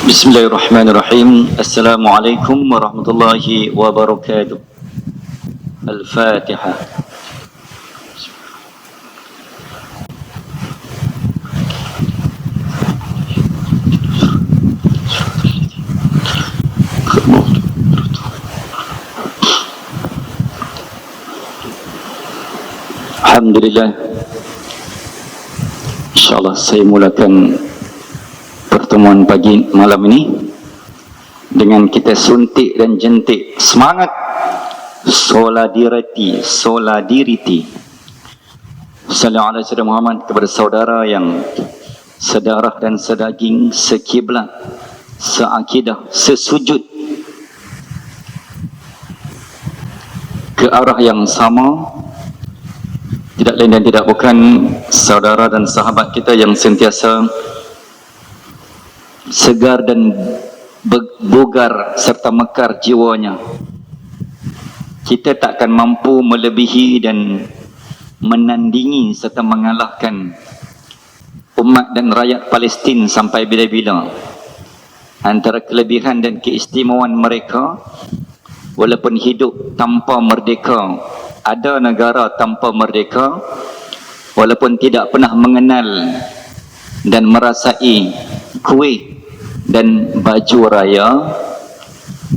Bismillahirrahmanirrahim. Assalamualaikum warahmatullahi wabarakatuh. Al-Fatihah. Alhamdulillah. InsyaAllah saya mulakan pertemuan pagi malam ini dengan kita suntik dan jentik semangat solidariti. Sallallahu alaihi wasallam Muhammad kepada saudara yang sedarah dan sedaging, sekiblat, seakidah, sesujud ke arah yang sama, tidak lain dan tidak bukan saudara dan sahabat kita yang sentiasa segar dan bugar serta mekar jiwanya. Kita takkan mampu melebihi dan menandingi serta mengalahkan umat dan rakyat Palestin sampai bila-bila. Antara kelebihan dan keistimewaan mereka, walaupun hidup tanpa merdeka, ada negara tanpa merdeka, walaupun tidak pernah mengenal dan merasai kuih dan baju raya,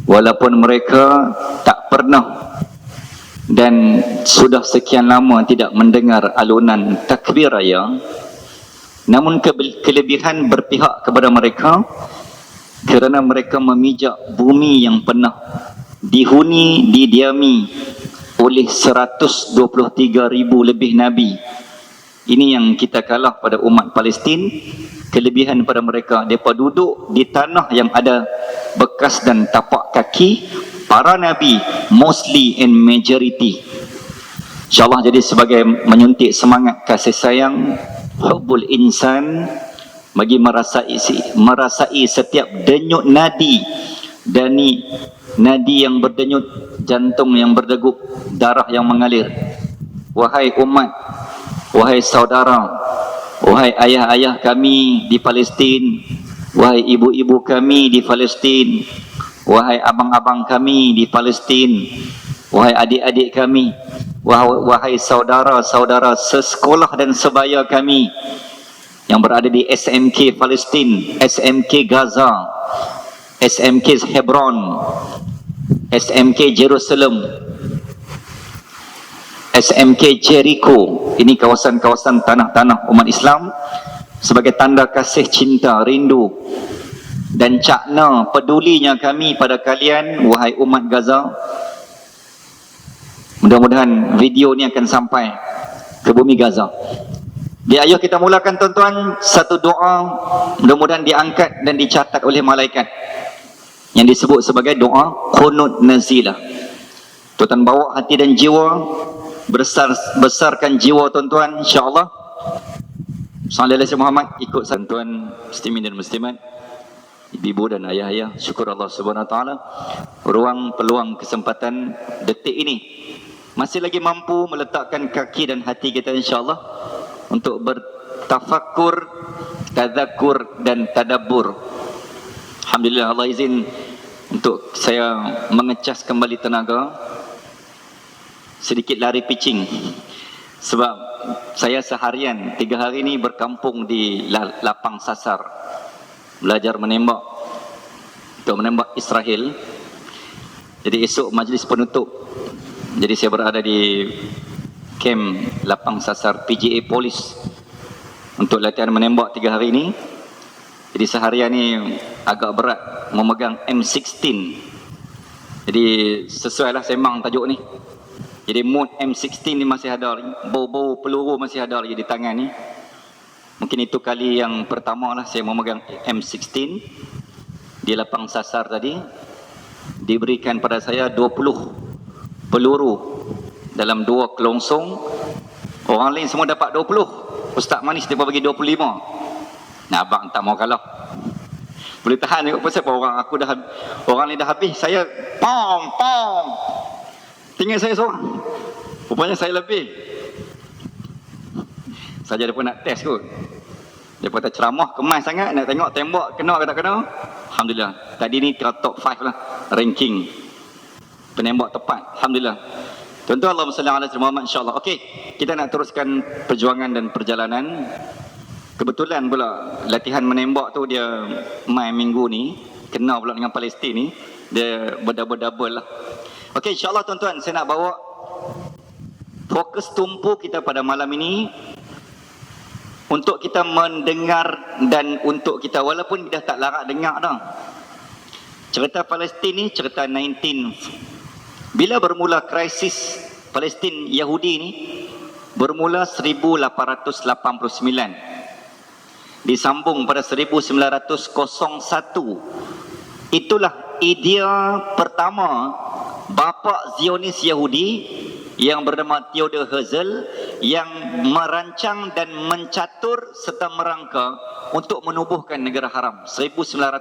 walaupun mereka tak pernah dan sudah sekian lama tidak mendengar alunan takbir raya, namun kelebihan berpihak kepada mereka kerana mereka memijak bumi yang pernah dihuni, didiami oleh 123,000 lebih Nabi. Ini yang kita kalah pada umat Palestin. Kelebihan pada mereka, mereka duduk di tanah yang ada bekas dan tapak kaki para Nabi, mostly and majority. InsyaAllah jadi sebagai menyuntik semangat kasih sayang, hubbul insan, bagi merasai setiap denyut nadi, nadi yang berdenyut, jantung yang berdegup, darah yang mengalir. Wahai umat, wahai saudara, wahai ayah-ayah kami di Palestin, wahai ibu-ibu kami di Palestin, wahai abang-abang kami di Palestin, wahai adik-adik kami, wahai saudara-saudara sesekolah dan sebaya kami yang berada di SMK Palestin, SMK Gaza, SMK Hebron, SMK Jerusalem, SMK Jericho. Ini kawasan-kawasan tanah-tanah umat Islam sebagai tanda kasih cinta, rindu dan cakna pedulinya kami pada kalian, wahai umat Gaza. Mudah-mudahan video ini akan sampai ke bumi Gaza. Di ayuh kita mulakan tuan-tuan satu doa, mudah-mudahan diangkat dan dicatat oleh malaikat, yang disebut sebagai doa qunut nazilah. Tuan-tuan bawa hati dan jiwa, besarkan jiwa tuan-tuan, insya-Allah. Sallallahu alaihi Muhammad, ikut tuan muslimin dan muslimat, ibu dan ayah-ayah, syukur Allah Subhanahu wa taala ruang peluang kesempatan detik ini masih lagi mampu meletakkan kaki dan hati kita insya-Allah untuk bertafakkur, tadzakur dan tadabbur. Alhamdulillah, Allah izin untuk saya mengecas kembali tenaga, sedikit lari pitching, sebab saya seharian 3 hari ini berkampung di lapang sasar, belajar menembak untuk menembak Israel. Jadi esok majlis penutup, jadi saya berada di camp lapang sasar PGA Polis untuk latihan menembak 3 hari ini. Jadi seharian ni agak berat memegang M16. Jadi sesuailah sembang tajuk ni. Jadi mood M16 ni masih ada, bau-bau peluru masih ada lagi di tangan ni. Mungkin itu kali yang pertama lah saya memegang M16 di lapang sasar tadi. Diberikan pada saya 20 peluru dalam 2 kelongsong. Orang lain semua dapat 20. Ustaz Manis dia bagi 25. Nah, abang tak mau kalah. Boleh tahan tengok pasal apa orang lain dah habis, saya pom. Tinggal saya seorang. Rupanya saya lebih. Saja dia pun nak test kot. Dia pun tak ceramah kemas sangat, nak tengok tembak kena ke tak kena. Alhamdulillah. Tadi ni kira top 5 lah ranking penembak tepat. Alhamdulillah. Tuan-tuan, Allahumma salli ala Muhammad, insya-Allah. Okey, kita nak teruskan perjuangan dan perjalanan. Kebetulan pula latihan menembak tu dia main minggu ni, kena pula dengan Palestin ni, dia berdouble-double lah. Okey, insya-Allah tuan-tuan, saya nak bawa fokus tumpu kita pada malam ini untuk kita mendengar dan untuk kita, walaupun kita tak larat dengar dah. Cerita Palestin ni cerita 19. Bila bermula krisis Palestin Yahudi ni, bermula 1889. Disambung pada 1901. Itulah idea pertama bapa Zionis Yahudi yang bernama Theodor Herzl yang merancang dan mencatur serta merangka untuk menubuhkan negara haram 1901.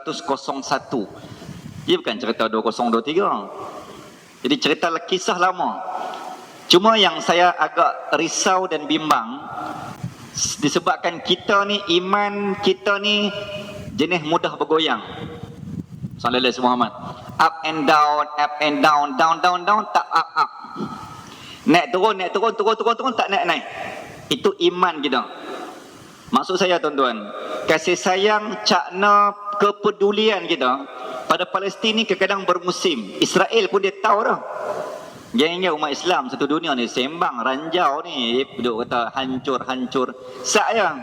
Ia bukan cerita 2023. Jadi cerita kisah lama. Cuma yang saya agak risau dan bimbang disebabkan kita ni, iman kita ni jenis mudah bergoyang. Sallallahu alaihi Muhammad. Up and down, down, tak up. Naik turun, tak naik. Itu iman kita. Maksud saya tuan-tuan, kasih sayang, cakna, kepedulian kita pada Palestin ni kadang-kadang bermusim. Israel pun dia tahu dah. Jangan ingat umat Islam satu dunia ni sembang, ranjau ni, duk kata hancur. Saya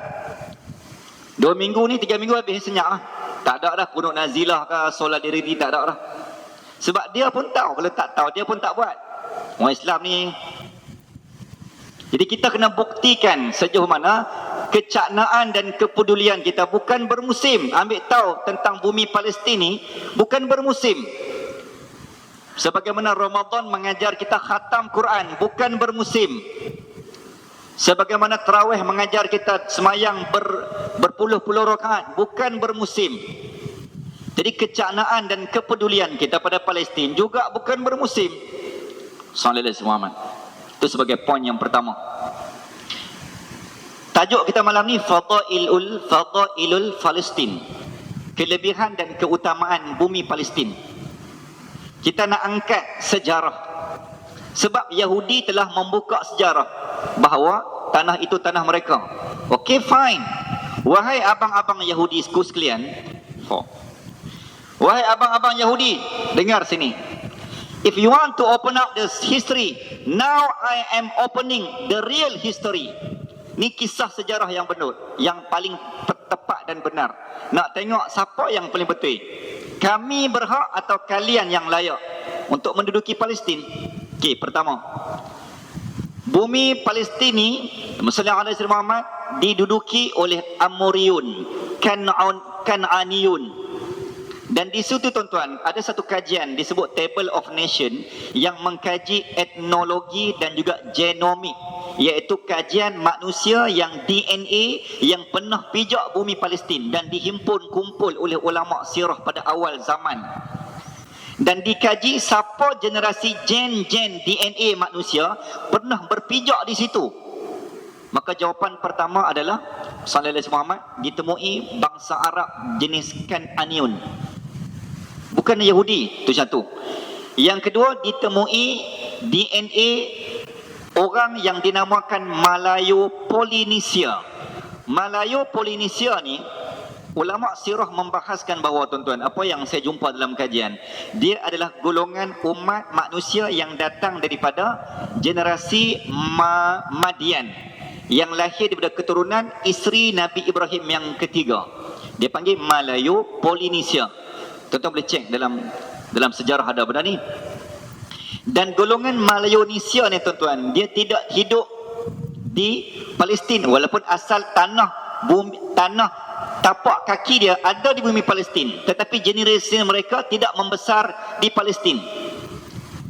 2 minggu ni, 3 minggu habis senyap lah. Tak ada dah kunut nazilah ke, solat diri tak ada dah. Sebab dia pun tahu, kalau tak tahu dia pun tak buat. Orang Islam ni. Jadi kita kena buktikan sejauh mana kecaknaan dan kepedulian kita bukan bermusim. Ambil tahu tentang bumi Palestin ni bukan bermusim. Sebagaimana Ramadan mengajar kita khatam Quran, bukan bermusim. Sebagaimana tarawih mengajar kita semayang berpuluh-puluh rakaat, bukan bermusim. Jadi kecaknaan dan kepedulian kita pada Palestin juga bukan bermusim. Sallallahu alaihi Muhammad. Itu sebagai poin yang pertama. Tajuk kita malam ni Fadailul Palestin. Kelebihan dan keutamaan bumi Palestin. Kita nak angkat sejarah. Sebab Yahudi telah membuka sejarah bahawa tanah itu tanah mereka. Okey, fine. Wahai abang-abang Yahudi sekalian. Wahai abang-abang Yahudi, dengar sini. If you want to open up this history, now I am opening the real history. Ni kisah sejarah yang benar, yang paling tepat dan benar. Nak tengok siapa yang paling betul. Kami berhak atau kalian yang layak untuk menduduki Palestin? Okey, pertama. Bumi Palestin ni, Sallallahu alaihi Muhammad, diduduki oleh Amoriyun, Kan'aniyun. Dan di situ tuan-tuan, ada satu kajian disebut Table of Nation yang mengkaji etnologi dan juga genomik, iaitu kajian manusia yang DNA yang pernah pijak bumi Palestin dan dihimpun kumpul oleh ulama sirah pada awal zaman. Dan dikaji siapa generasi gen DNA manusia pernah berpijak di situ. Maka jawapan pertama adalah Sallallahu alaihi Muhammad, ditemui bangsa Arab jenis Kan'aniyun. Bukan Yahudi, itu satu. Yang kedua, ditemui DNA orang yang dinamakan Malayo Polinesia. Malayo Polinesia ni, ulama sirah membahaskan bahawa tuan-tuan, apa yang saya jumpa dalam kajian, dia adalah golongan umat manusia yang datang daripada generasi Madian, yang lahir daripada keturunan isteri Nabi Ibrahim yang ketiga. Dia panggil Malayo Polinesia. Tuan-tuan boleh cek dalam sejarah ada benda ni. Dan golongan Malayonesia ni tuan-tuan, dia tidak hidup di Palestin walaupun asal tanah tapak kaki dia ada di bumi Palestin, tetapi generasi mereka tidak membesar di Palestin.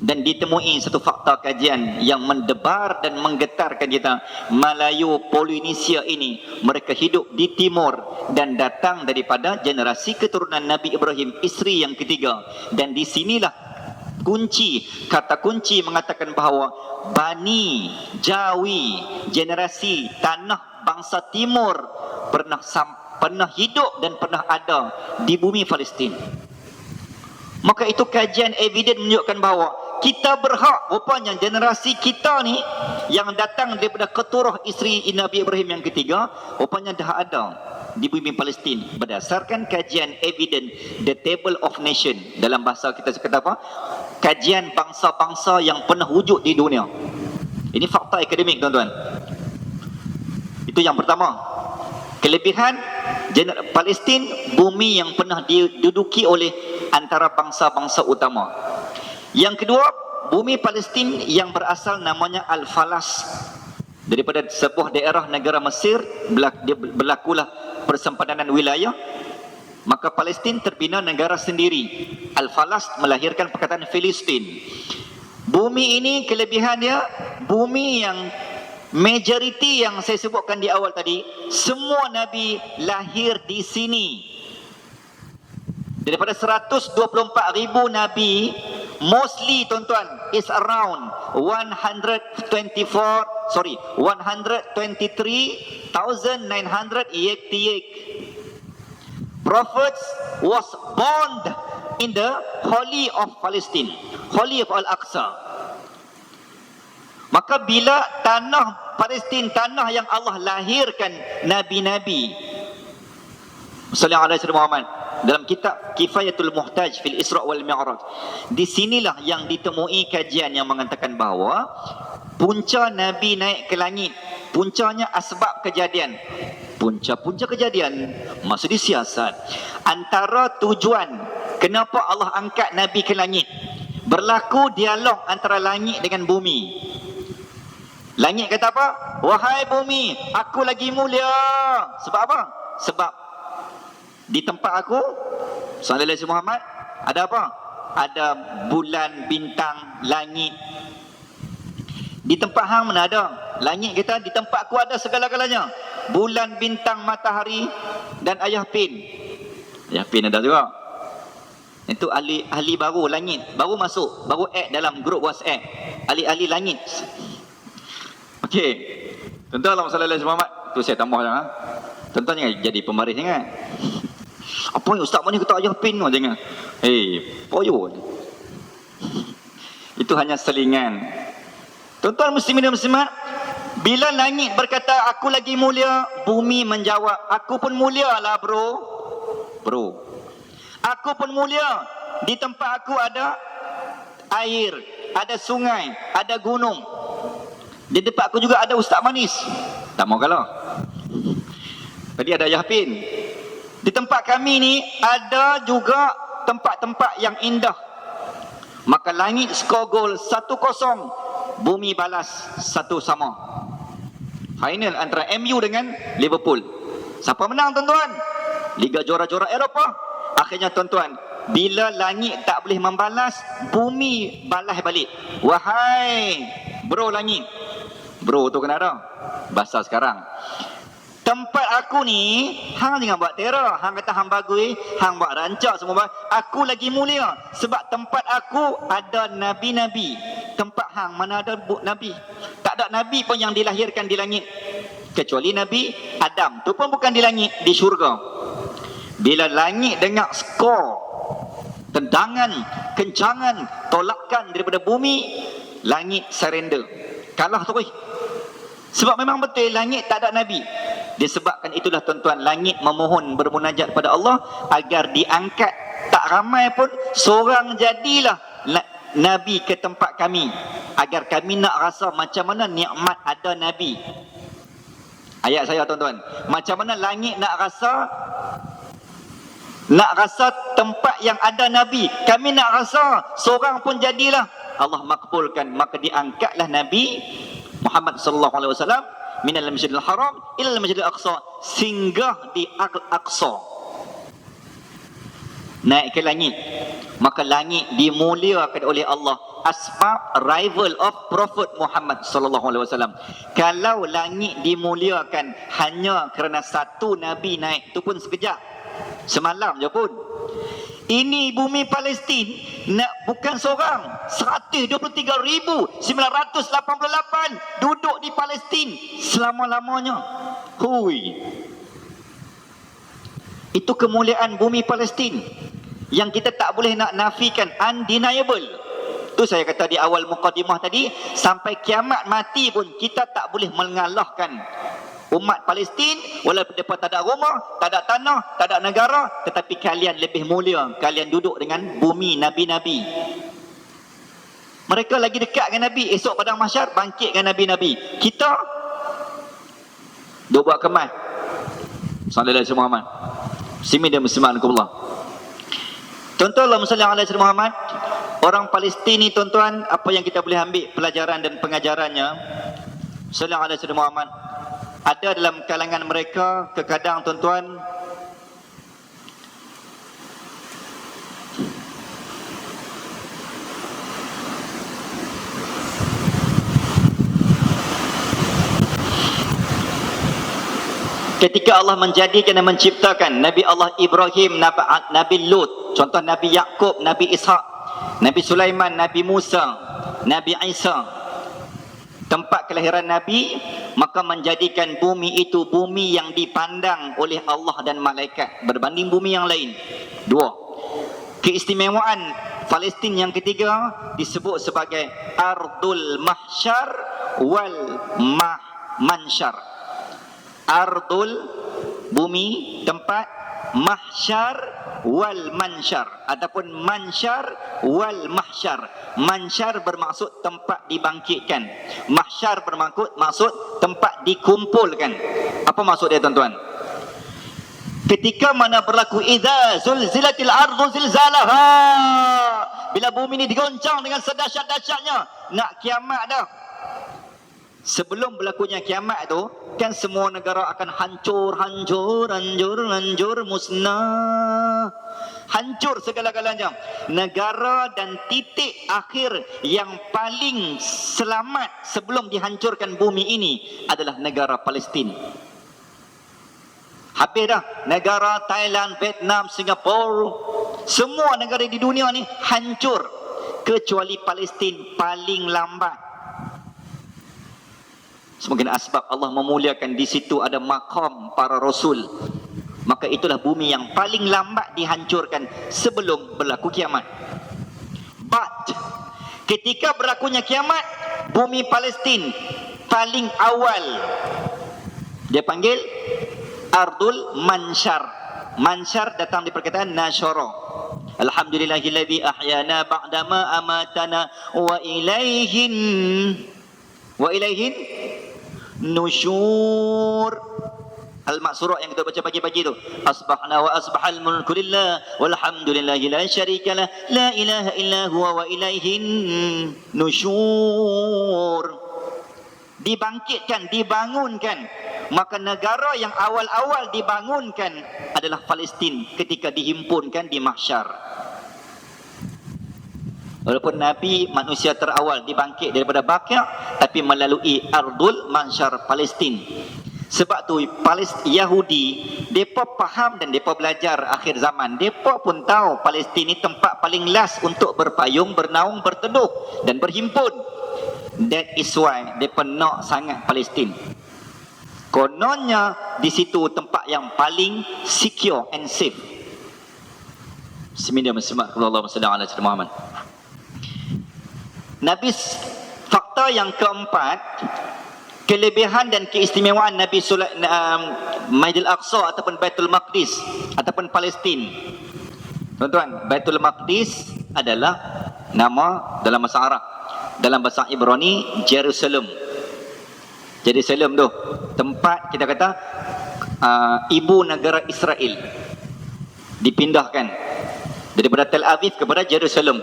Dan ditemui satu fakta kajian yang mendebar dan menggetarkan kita. Malayo Polinesia ini, mereka hidup di timur dan datang daripada generasi keturunan Nabi Ibrahim, isteri yang ketiga. Dan di sinilah kunci, kata kunci mengatakan bahawa Bani Jawi, generasi tanah bangsa timur, pernah pernah hidup dan pernah ada di bumi Palestin. Maka itu kajian evidence menunjukkan bahawa kita berhak, rupanya generasi kita ni yang datang daripada keturuh isteri Nabi Ibrahim yang ketiga, rupanya dah ada di bumi Palestin berdasarkan kajian evidence the table of nation. Dalam bahasa kita kata apa? Kajian bangsa-bangsa yang pernah wujud di dunia. Ini fakta akademik, tuan-tuan. Itu yang pertama. Kelebihan Palestin, bumi yang pernah diduduki oleh antara bangsa-bangsa utama. Yang kedua, bumi Palestin yang berasal namanya Al-Falas. Daripada sebuah daerah negara Mesir, berlakulah persempadanan wilayah. Maka Palestin terbina negara sendiri. Al-Falas melahirkan perkataan Filistin. Bumi ini kelebihan dia, bumi yang majoriti yang saya sebutkan di awal tadi, semua Nabi lahir di sini. Daripada 124,000 Nabi, mostly tuan-tuan, is around 123,988 prophets was born in the Holy of Palestine, Holy of Al-Aqsa. Maka bila tanah Palestin, tanah yang Allah lahirkan Nabi-Nabi, sallallahu alaihi wasallam, dalam kitab Kifayatul Muhtaj fil Isra' wal Mi'raj, di sinilah yang ditemui kajian yang mengatakan bahawa punca Nabi naik ke langit, puncanya asbab kejadian. Punca-punca kejadian masa disiasat. Antara tujuan kenapa Allah angkat Nabi ke langit, berlaku dialog antara langit dengan bumi. Langit kata apa? Wahai bumi, aku lagi mulia. Sebab apa? Sebab di tempat aku, sallallahu alaihi Muhammad, ada apa? Ada bulan, bintang, langit. Di tempat hang mana ada? Langit kita, di tempat aku ada segala-galanya. Bulan, bintang, matahari dan ayah pin. Ayah pin ada juga. Itu ahli baru langit, baru masuk, baru add dalam grup WhatsApp. Ahli-ahli langit. Okey. Tuan-tuan sallallahu alaihi Muhammad, tu saya tambah jangan. Tuan-tuan jangan jadi pembaris jangan. Apa yang ustaz mana kata ayah pin jangan. Poyo. Itu hanya selingan. Tuan-tuan muslimin dan muslimat, bila langit berkata aku lagi mulia, bumi menjawab aku pun mulia lah bro. Aku pun mulia. Di tempat aku ada air, ada sungai, ada gunung. Di tempat aku juga ada ustaz manis. Tak mau kalah. Tadi ada Yahpin. Di tempat kami ni ada juga tempat-tempat yang indah. Maka langit skor gol 1-0, bumi balas 1-1. Final antara MU dengan Liverpool. Siapa menang tuan-tuan? Liga juara-juara Eropah. Akhirnya tuan-tuan, bila langit tak boleh membalas, bumi balas balik. Wahai bro langit. Bro tu kena ada. Bahasa sekarang. Tempat aku ni, hang jangan buat teror. Hang kata hang bagus, hang buat rancak semua. Aku lagi mulia. Sebab tempat aku ada Nabi-Nabi. Tempat hang mana ada Nabi? Tak ada Nabi pun yang dilahirkan di langit. Kecuali Nabi Adam. Tu pun bukan di langit, di syurga. Bila langit dengar skor, tendangan, kencangan, tolakan daripada bumi, langit surrender. Kalah tu. Sebab memang betul langit tak ada Nabi. Disebabkan itulah tuan-tuan, langit memohon bermunajat pada Allah agar diangkat. Tak ramai pun, seorang jadilah Nabi ke tempat kami, agar kami nak rasa macam mana nikmat ada Nabi. Ayat saya tuan-tuan, macam mana langit nak rasa tempat yang ada Nabi. Kami nak rasa, seorang pun jadilah. Allah makbulkan, maka diangkatlah Nabi Muhammad sallallahu alaihi wasallam minal masjidil haram ila masjidil aqsa, singgah di Al-Aqsa, naik ke langit. Maka langit dimuliakan oleh Allah, asbab arrival of Prophet Muhammad sallallahu alaihi wasallam. Kalau langit dimuliakan hanya kerana satu Nabi naik, tu pun sekejap, semalam je pun. Ini bumi Palestin bukan seorang, 123,988 duduk di Palestin selama-lamanya. Hui. Itu kemuliaan bumi Palestin yang kita tak boleh nak nafikan, undeniable. Tu saya kata di awal mukadimah tadi, sampai kiamat mati pun kita tak boleh mengalahkan umat Palestin, walaupun mereka tak ada rumah, tak ada tanah, tak ada negara, tetapi kalian lebih mulia. Kalian duduk dengan bumi Nabi-Nabi. Mereka lagi dekat dengan Nabi. Esok padang mahsyar bangkit dengan Nabi-Nabi. Kita duk buat kemas. Sallallahu alaihi Muhammad. Simi dan muslimankumullah. Tuan-tuan, Allahumma salli ala sayyidina Muhammad. Orang Palestin ni tuan-tuan, apa yang kita boleh ambil pelajaran dan pengajarannya? Sallallahu alaihi sayyidina Muhammad. Ada dalam kalangan mereka terkadang tuan-tuan ketika Allah menjadikan dan menciptakan Nabi Allah Ibrahim, Nabi Lut, contoh Nabi Yaqub, Nabi Ishaq, Nabi Sulaiman, Nabi Musa, Nabi Isa, tempat kelahiran Nabi, maka menjadikan bumi itu bumi yang dipandang oleh Allah dan malaikat berbanding bumi yang lain. Dua, keistimewaan Palestin yang ketiga disebut sebagai Ardul Mahsyar wal Mansyar. Ardul, bumi, tempat, mahsyar wal mansyar, ataupun mansyar wal mahsyar. Mansyar bermaksud tempat dibangkitkan, mahsyar bermaksud tempat dikumpulkan. Apa maksud dia tuan-tuan? Ketika mana berlaku idza zulzilatil ardu zilzalaha, bila bumi ini digoncang dengan sedahsyat-dahsyatnya, nak kiamat dah. Sebelum berlakunya kiamat tu, kan semua negara akan hancur, musnah. Hancur segala-galanya. Negara dan titik akhir yang paling selamat sebelum dihancurkan bumi ini adalah negara Palestin. Habis dah. Negara Thailand, Vietnam, Singapura, semua negara di dunia ni hancur. Kecuali Palestin paling lambat. Semungkin asbab Allah memuliakan di situ ada makam para rasul. Maka itulah bumi yang paling lambat dihancurkan sebelum berlaku kiamat. But ketika berlakunya kiamat, bumi Palestin paling awal dia panggil Ardul Mansyar. Mansyar datang di perkataan nasyara. Alhamdulillahilladzi ahyana ba'dama amatana wa ilaihin nusyur. Al-Ma'surah yang kita baca pagi-pagi tu. Asbahna wa asbahal mulku lillah walhamdulillahi la syarika lah la ilaha illa huwa wa ilaihin nusyur. Dibangkitkan, dibangunkan. Maka negara yang awal-awal dibangunkan adalah Palestin ketika dihimpunkan di mahsyar. Walaupun Nabi manusia terawal dibangkit daripada Baqi', tapi melalui Ardul Mansyar Palestin. Sebab tu Yahudi, mereka faham dan mereka belajar akhir zaman. Mereka pun tahu Palestin ni tempat paling last untuk berpayung, bernaung, berteduh dan berhimpun. That is why mereka nak sangat Palestin. Kononnya di situ tempat yang paling secure and safe. Bismillahirrahmanirrahim. Nabi, fakta yang keempat, kelebihan dan keistimewaan Nabi Masjid Al-Aqsa ataupun Baitul Maqdis ataupun Palestin. Tuan-tuan, Baitul Maqdis adalah nama dalam bahasa Arab. Dalam bahasa Ibrani, Jerusalem. Jerusalem tu tempat kita kata ibu negara Israel. Dipindahkan daripada Tel Aviv kepada Jerusalem.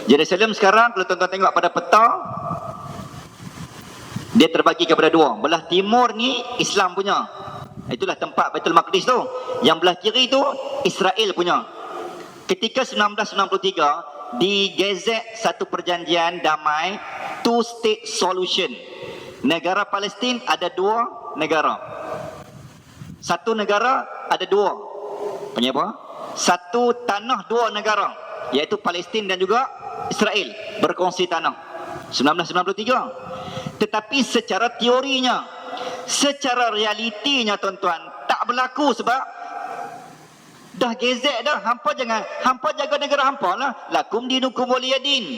Jerusalem sekarang kalau tuan-tuan tengok pada peta, dia terbagi kepada dua. Belah timur ni Islam punya. Itulah tempat Baitul Maqdis tu. Yang belah kiri tu Israel punya. Ketika 1993 digezet satu perjanjian damai, two state solution. Negara Palestin ada dua negara. Satu negara ada dua. Punya apa? Satu tanah dua negara, iaitu Palestin dan juga Israel berkongsi tanah. 1993. Tetapi secara teorinya, secara realitinya tuan-tuan tak berlaku sebab Dah gezek dah. Hampa jaga negara hampa lah. Lakum dinukum waliyadin.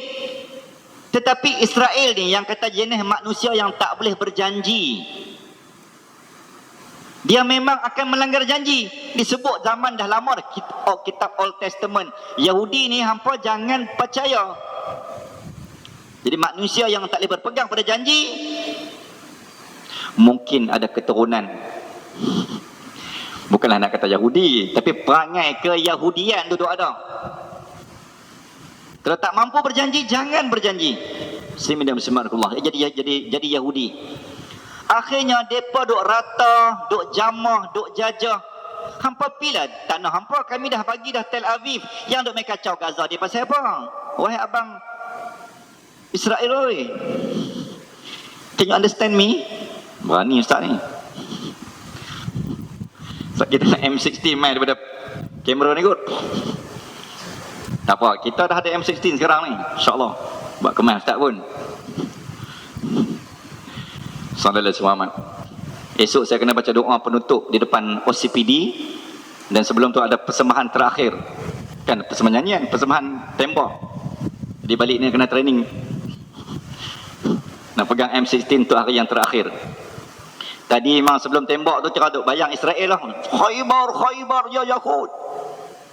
Tetapi Israel ni yang kata jenis manusia yang tak boleh berjanji. Dia memang akan melanggar janji. Disebut zaman dah lama dah. Kitab Old Testament. Yahudi ni hampa jangan percaya. Jadi manusia yang tak boleh berpegang pada janji, mungkin ada keturunan. Bukanlah nak kata Yahudi, tapi perangai keyahudian duduk ada. Kalau tak mampu berjanji, jangan berjanji. Bismillahirrahmanirrahim. Jadi Yahudi. Akhirnya depa duk rata, duk jamah, duk jajah. Hampa pilah tanah hampa, kami dah bagi dah Tel Aviv. Yang duk main kacau Gaza dia pasal apa? Wahai abang Israel oi. Can you understand me? Berani ustaz ni. Sebab kita nak M16 main daripada kamera ni kot. Tak apa, kita dah ada M16 sekarang ni. InsyaAllah. Buat kemas ustaz pun. Sallallahu alaihi wasallam. Esok saya kena baca doa penutup di depan OCPD. Dan sebelum tu ada persembahan terakhir. Kan, persembahan nyanyian, persembahan tembak. Di balik ni kena training. Nak pegang M16 tu hari yang terakhir. Tadi memang sebelum tembak tu cerah duk bayang Israel lah. Khaybar ya Yahud.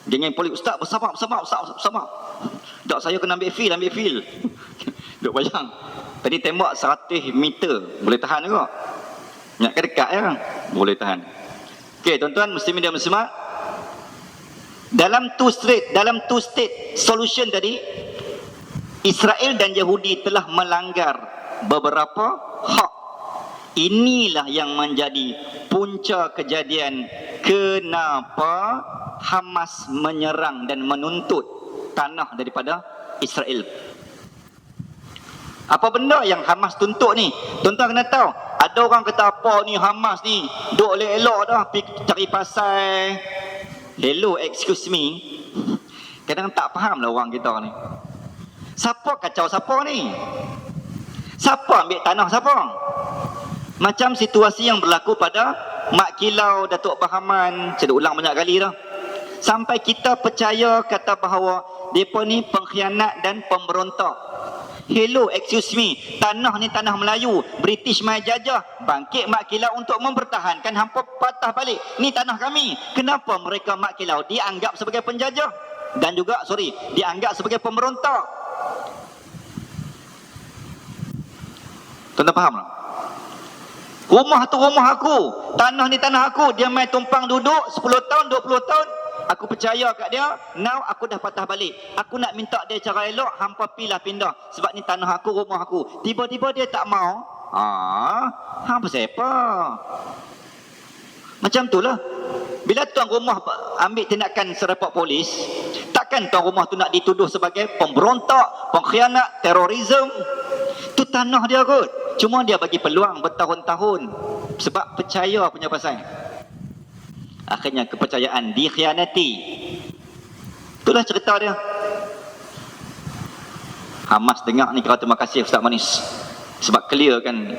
Jangan polis ustaz bersabar. Tak, saya kena ambil feel. Duk bayang. Tadi tembak 100 meter. Boleh tahan juga. Nak ke dekat ya? Boleh tahan. Okey tuan-tuan muslimin dan muslimat. Dalam two state solution tadi, Israel dan Yahudi telah melanggar beberapa hak. Inilah yang menjadi punca kejadian kenapa Hamas menyerang dan menuntut tanah daripada Israel. Apa benda yang Hamas tuntut ni? Tuan-tuan kena tahu. Ada orang kata apa ni Hamas ni? Duk elok dah cari pasal. Hello, excuse me. Kadang tak faham lah orang kita ni. Siapa kacau siapa ni? Siapa ambil tanah siapa? Macam situasi yang berlaku pada Mak Kilau, Datuk Bahaman. Saya dah ulang banyak kali dah. Sampai kita percaya kata bahawa mereka ni pengkhianat dan pemberontak. Hello, excuse me. Tanah ni tanah Melayu. British mai jajah. Bangkit Mak Kilau untuk mempertahankan. Hampa patah balik. Ni tanah kami. Kenapa mereka Mak Kilau dianggap sebagai penjajah? Dan juga, dianggap sebagai pemberontak. Tuan-tuan faham tak? Rumah tu rumah aku. Tanah ni tanah aku. Dia main tumpang duduk 10 tahun, 20 tahun. Aku percaya kat dia. Now aku dah patah balik. Aku nak minta dia cara elok. Hampa pilah pindah. Sebab ni tanah aku, rumah aku. Tiba-tiba dia tak mau. Hampa siapa? Macam tu lah. Bila tuan rumah ambil tindakan serempak polis, takkan tuan rumah tu nak dituduh sebagai pemberontak, pengkhianat, terorisme. Tu tanah dia kot. Cuma dia bagi peluang bertahun-tahun. Sebab percaya punya pasal. Akhirnya kepercayaan dikhianati. Itulah cerita dia. Hamas dengar ni kira terima kasih Ustaz Manis. Sebab clear kan.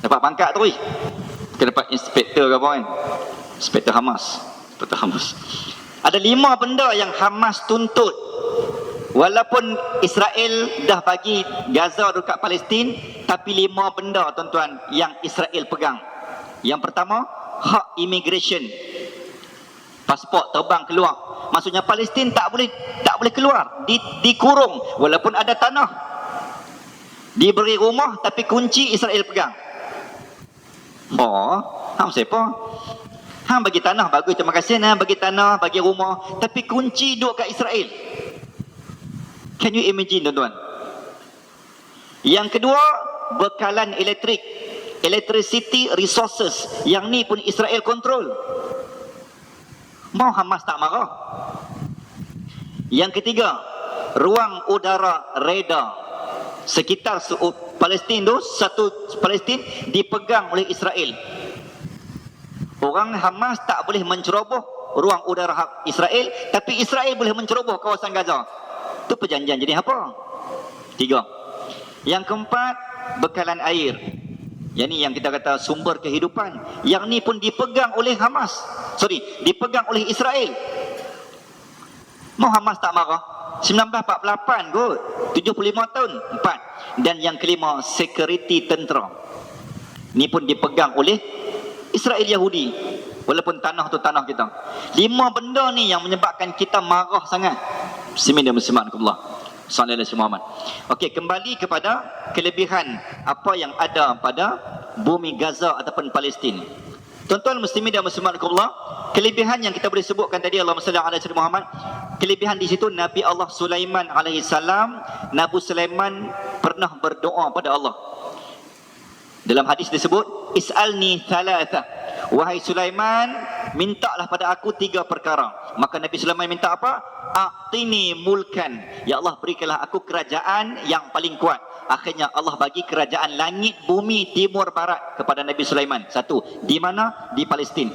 Dapat pangkat tu. Kita dapat inspektor ke apa kan. Inspektor Hamas. Ada 5 benda yang Hamas tuntut. Walaupun Israel dah bagi Gaza dekat Palestin, tapi 5 benda tuan-tuan yang Israel pegang. Yang pertama, hak immigration. Pasport terbang keluar. Maksudnya Palestin tak boleh keluar, dikurung walaupun ada tanah. Diberi rumah tapi kunci Israel pegang. Siapa? Bagi tanah bagus, terima kasih bagi tanah, bagi rumah, tapi kunci duduk kat Israel. Can you imagine tuan-tuan? Yang kedua, bekalan elektrik. Electricity resources. Yang ni pun Israel control. Mau Hamas tak marah. Yang ketiga, ruang udara radar. Sekitar Palestin tu, satu Palestin dipegang oleh Israel. Orang Hamas tak boleh menceroboh ruang udara Israel, tapi Israel boleh menceroboh kawasan Gaza. Itu perjanjian jadi apa? 3. Yang keempat, bekalan air. Yang ni yang kita kata sumber kehidupan. Yang ni pun dipegang oleh Hamas. dipegang oleh Israel. Hamas tak marah. 1948 kot, 75 tahun 4. Dan yang kelima, security tentera. Ni pun dipegang oleh Israel Yahudi, walaupun tanah tu tanah kita. 5 benda ni yang menyebabkan kita marah sangat. Muslimin dan muslimat Allah, sallallahu alaihi Muhammad. Okey, kembali kepada kelebihan apa yang ada pada bumi Gaza ataupun Palestin. Tuan-tuan muslimin dan muslimat Allah, kelebihan yang kita boleh sebutkan tadi, Allahumma salli ala sayyidina Muhammad. Kelebihan di situ, Nabi Allah Sulaiman alaihi salam, Nabi Sulaiman pernah berdoa pada Allah. Dalam hadis disebut, is'alni thalatha, wahai Sulaiman, mintalah pada aku 3 perkara. Maka Nabi Sulaiman minta apa? A'tini mulkan, ya Allah berikanlah aku kerajaan yang paling kuat. Akhirnya Allah bagi kerajaan langit, bumi, timur, barat kepada Nabi Sulaiman. 1, di mana? Di Palestin.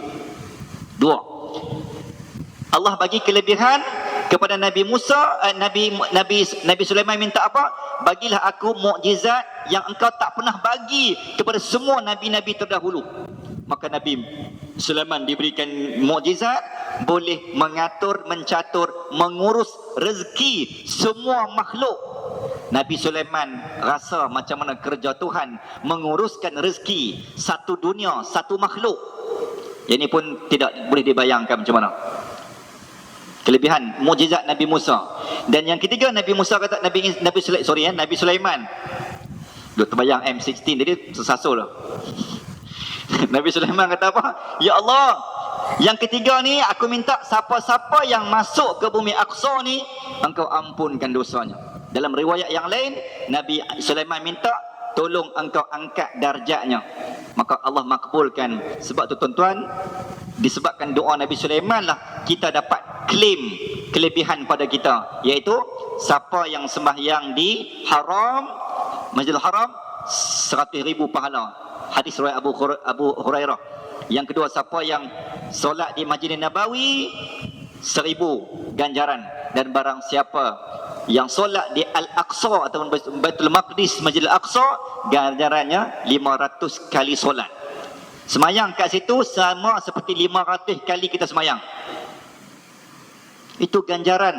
2, Allah bagi kelebihan kepada Nabi Musa. Nabi Sulaiman minta apa? Bagilah aku mukjizat yang engkau tak pernah bagi kepada semua nabi-nabi terdahulu. Maka Nabi Sulaiman diberikan mukjizat, boleh mengatur, mencatur, mengurus rezeki semua makhluk. Nabi Sulaiman rasa macam mana kerja Tuhan menguruskan rezeki satu dunia, satu makhluk. Yang ini pun tidak boleh dibayangkan macam mana. Kelebihan mukjizat Nabi Musa. Dan yang ketiga, Nabi Musa kata Nabi Sulaiman. Duk terbayang M16 tadi tersasul lah. Nabi Sulaiman kata apa? Ya Allah, yang ketiga ni aku minta siapa-siapa yang masuk ke bumi Aqsa ni, engkau ampunkan dosanya. Dalam riwayat yang lain, Nabi Sulaiman minta tolong engkau angkat darjatnya. Maka Allah makbulkan. Sebab tu tuan-tuan, disebabkan doa Nabi Sulaiman lah kita dapat claim kelebihan pada kita, iaitu siapa yang sembahyang di haram, Masjidil Haram, 100,000 pahala. Hadis riwayat Abu Hurairah. Yang kedua, siapa yang solat di Masjidil Nabawi, 1000 ganjaran. Dan barang siapa yang solat di Al-Aqsa atau Baitul Maqdis, Masjidil Aqsa, ganjarannya 500 kali solat. Semayang kat situ sama seperti 500 kali kita semayang. Itu ganjaran,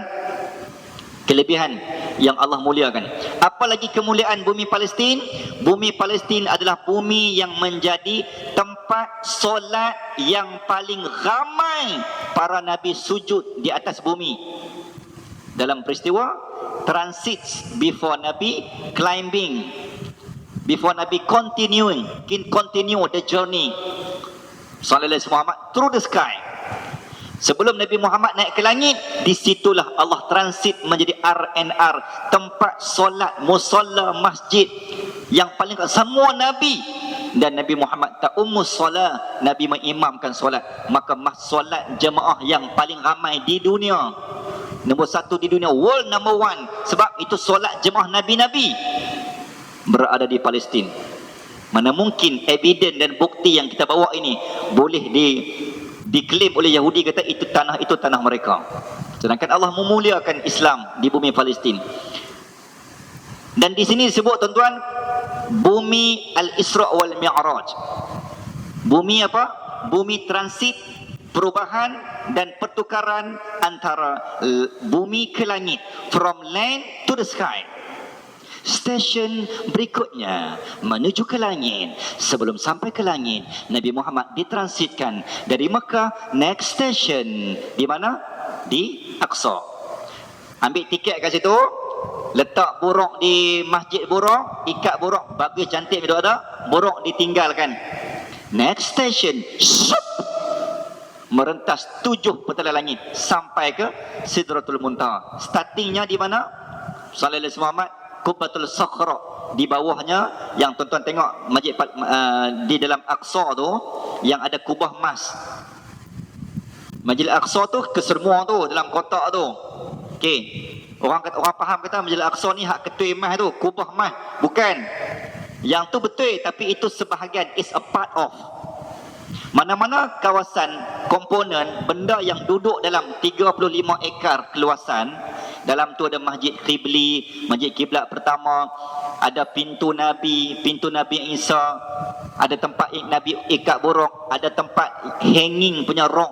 kelebihan yang Allah muliakan. Apalagi kemuliaan bumi Palestin. Bumi Palestin adalah bumi yang menjadi tempat solat yang paling ramai para nabi sujud di atas bumi. Dalam peristiwa transit before Nabi climbing, before Nabi continue the journey, sallallahu alaihi Muhammad, through the sky. Sebelum Nabi Muhammad naik ke langit, disitulah Allah transit menjadi RNR, tempat solat, musalla, masjid yang paling semua Nabi. Dan Nabi Muhammad tak solat, Nabi mengimamkan solat. Maka solat jemaah yang paling ramai di dunia, nombor 1 di dunia, world number 1. Sebab itu solat jemaah Nabi-Nabi berada di Palestin. Mana mungkin evidence dan bukti yang kita bawa ini boleh diklaim oleh Yahudi, kata itu tanah mereka. Sedangkan Allah memuliakan Islam di bumi Palestin. Dan di sini disebut tuan-tuan, bumi Al-Isra wal Mi'raj. Bumi apa? Bumi transit, perubahan dan pertukaran antara bumi ke langit, from land to the sky. Stesen berikutnya menuju ke langit. Sebelum sampai ke langit, Nabi Muhammad ditransitkan dari Mekah. Next station di mana? Di Aqsa. Ambil tiket kat situ, letak buruk di masjid buruk, ikat buruk, bagus cantik itu ada, buruk ditinggalkan. Next station, shup, merentas 7 petala langit sampai ke Sidratul Muntaha. Startingnya di mana? Sallallahu alaihi Muhammad, Qubbatul Sakhra. Di bawahnya yang tuan-tuan tengok masjid di dalam Aqsa tu yang ada kubah emas. Masjid Al-Aqsa tu kesemua tu dalam kotak tu. Okey. Orang faham kata Masjid Al-Aqsa ni hak ketui emas tu, kubah emas. Bukan. Yang tu betul, tapi itu sebahagian, is a part of. Mana-mana kawasan, komponen, benda yang duduk dalam 35 ekar keluasan, dalam tu ada Masjid Qibli, Masjid Kiblat pertama, ada pintu Nabi Isa, ada tempat Nabi ikat buruk, ada tempat hanging punya rock,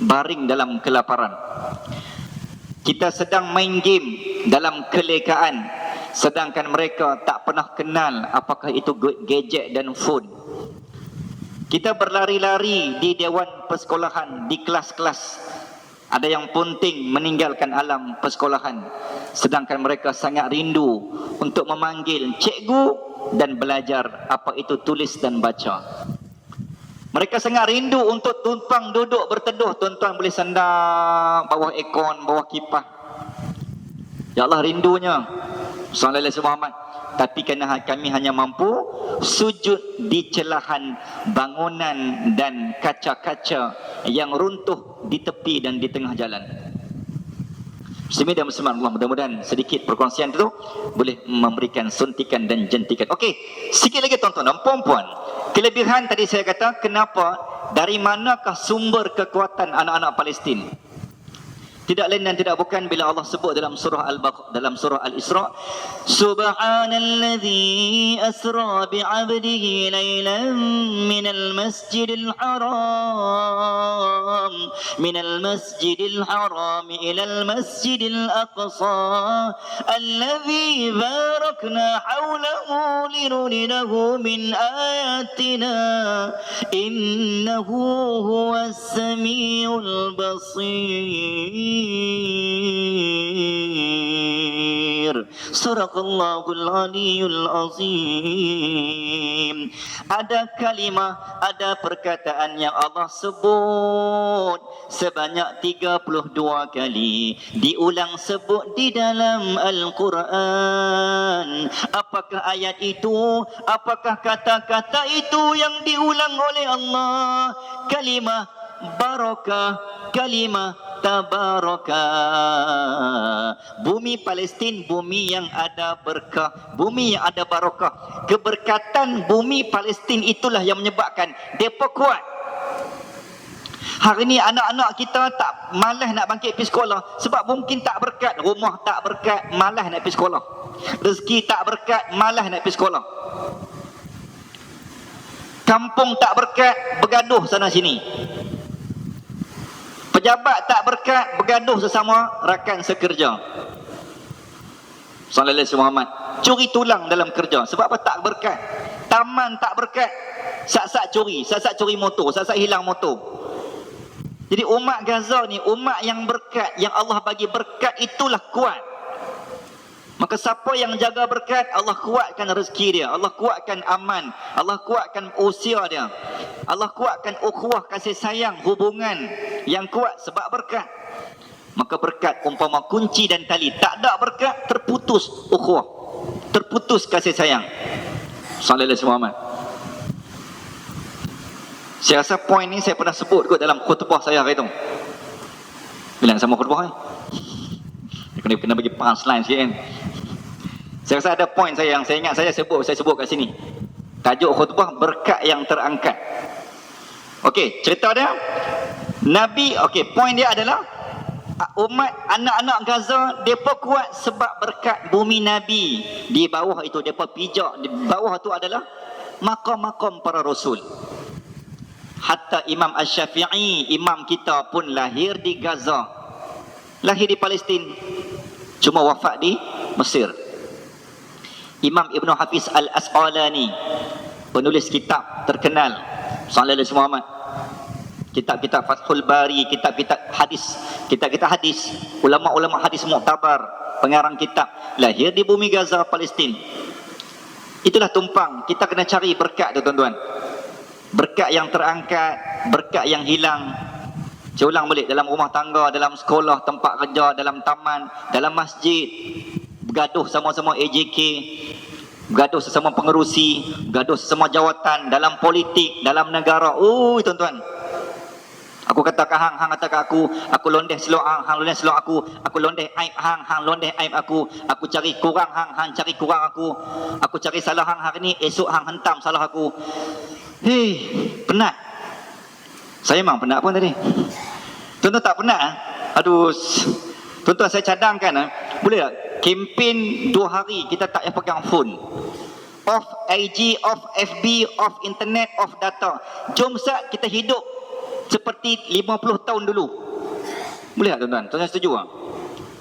baring dalam kelaparan. Kita sedang main game dalam kelekaan, sedangkan mereka tak pernah kenal apakah itu gadget dan phone. Kita berlari-lari di dewan persekolahan, di kelas-kelas. Ada yang punting meninggalkan alam persekolahan, sedangkan mereka sangat rindu untuk memanggil cikgu dan belajar apa itu tulis dan baca. Mereka sangat rindu untuk tumpang duduk berteduh. Tuan-tuan boleh sandar bawah aircon, bawah kipas. Ya Allah, rindunya. Sallallahu alaihi Muhammad. Tapi kerana kami hanya mampu sujud di celahan bangunan dan kaca-kaca yang runtuh di tepi dan di tengah jalan. Muslimin dan muslimat Allah, mudah-mudahan sedikit perkongsian itu boleh memberikan suntikan dan jentikan. Okey, sikit lagi tuan-tuan dan puan-puan. Kelebihan tadi saya kata, kenapa, dari manakah sumber kekuatan anak-anak Palestin? Tidak lain dan tidak bukan bila Allah sebut dalam surah Al-Isra, Subhanalladzi asra bi'abdihi laylan minal masjidil haram ilal masjidil aqsa alladzi barakna hawlahu linurinahu min ayatina innahu huwas samiul basir. Suraqallahul aliyul azim. Ada kalimah, ada perkataan yang Allah sebut sebanyak 32 kali, diulang sebut di dalam Al-Quran. Apakah ayat itu? Apakah kata-kata itu yang diulang oleh Allah? Kalimah barakah, kalimah tabaraka. Bumi Palestin, bumi yang ada berkah, bumi yang ada barakah. Keberkatan bumi Palestin itulah yang menyebabkan mereka kuat. Hari ni anak-anak kita tak malas nak bangkit pergi sekolah sebab mungkin tak berkat, rumah tak berkat, malas nak pergi sekolah. Rezeki tak berkat, malas nak pergi sekolah. Kampung tak berkat, bergaduh sana sini. Pejabat tak berkat, bergaduh sesama rakan sekerja. Sallallahu alaihi Muhammad. Curi tulang dalam kerja. Sebab apa? Tak berkat. Taman tak berkat. Sat-sat curi motor, sat-sat hilang motor. Jadi umat Gaza ni, umat yang berkat, yang Allah bagi berkat, itulah kuat. Maka siapa yang jaga berkat, Allah kuatkan rezeki dia, Allah kuatkan aman, Allah kuatkan usia dia, Allah kuatkan ukhuwah, kasih sayang, hubungan yang kuat sebab berkat. Maka berkat umpama kunci dan tali. Tak ada berkat, terputus ukhuwah, terputus kasih sayang. Sallallahu alaihi Muhammad. Saya rasa poin ni saya pernah sebut kot dalam khutbah saya hari tu. Bila sama khutbah ni, kena bagi punchline sikit kan. Saya rasa ada poin saya yang saya ingat saya sebut kat sini. Tajuk khutbah, berkat yang terangkat. Okey, cerita dia Nabi, okey, poin dia adalah umat anak-anak Gaza depa kuat sebab berkat bumi Nabi. Di bawah itu depa pijak, di bawah tu adalah makam-makam para rasul. Hatta Imam Asy-Syafi'i, imam kita pun lahir di Gaza, lahir di Palestin, cuma wafat di Mesir. Imam Ibn Hafiz Al-Asqalani, penulis kitab terkenal, Sallallahu alaihi Muhammad, kitab-kitab Fathul Bari, kitab-kitab hadis, ulama-ulama hadis muktabar, pengarang kitab, lahir di bumi Gaza, Palestin. Itulah tumpang. Kita kena cari berkat tu tuan-tuan. Berkat yang terangkat, berkat yang hilang. Saya ulang balik, dalam rumah tangga, dalam sekolah, tempat kerja, dalam taman, dalam masjid, bergaduh sama-sama AJK, bergaduh sesama pengerusi, bergaduh sesama jawatan, dalam politik, dalam negara. Tuan-tuan, aku kata ke hang, hang kata ke aku londeh selok hang, hang londeh selok aku londeh aib hang, hang londeh aib aku cari kurang hang, hang cari kurang aku cari salah hang hari ni, esok hang hentam salah aku. Penat. Saya memang penat pun tadi. Tuan-tuan tak penat? Aduh, tuan-tuan saya cadangkan, boleh tak kempen 2 hari kita tak payah pegang phone, off IG, off FB, off internet, off data. Jom sat kita hidup seperti 50 tahun dulu. Boleh tak tuan-tuan? Tuan-tuan setuju tak?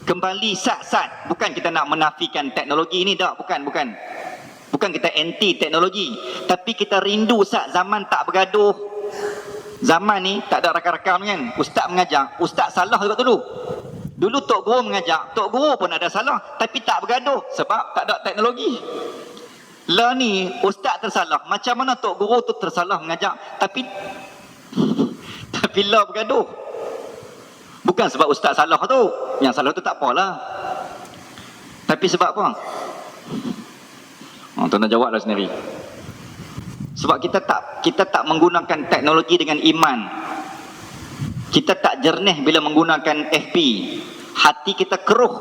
Kembali sat-sat. Bukan kita nak menafikan teknologi ni, tak. Bukan kita anti teknologi. Tapi kita rindu sat zaman tak bergaduh. Zaman ni tak ada rakam-rakam kan. Ustaz mengajar, ustaz salah juga dulu. Dulu Tok Guru mengajar, Tok Guru pun ada salah. Tapi tak bergaduh sebab tak ada teknologi. Lah ni ustaz tersalah. Macam mana Tok Guru tu tersalah mengajar, tapi lah bergaduh. Bukan sebab ustaz salah tu. Yang salah tu tak apalah. Tapi sebab apa? Tuan-tuan jawablah sendiri. Sebab kita tak menggunakan teknologi dengan iman. Kita tak jernih bila menggunakan FB. Hati kita keruh,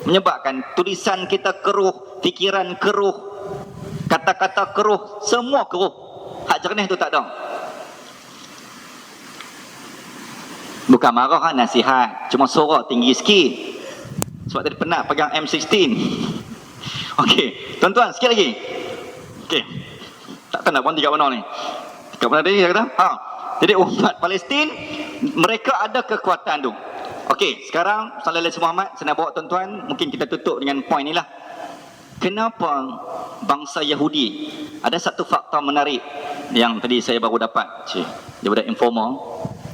menyebabkan tulisan kita keruh, fikiran keruh, kata-kata keruh, semua keruh. Hak jernih tu tak ada. Bukan marah, nasihat. Cuma suara tinggi sikit. Sebab tadi penat pegang M16. Okey, tuan-tuan, sikit lagi. Okey. Tak tahu nak berhenti kat mana ni. Kat mana tadi saya kata? Jadi umat Palestin, mereka ada kekuatan tu. Okey, sekarang Sallallahu Alaihi Muhammad, saya nak bawa tuan-tuan, mungkin kita tutup dengan poin ni lah. Kenapa bangsa Yahudi? Ada satu fakta menarik yang tadi saya baru dapat. Daripada informer.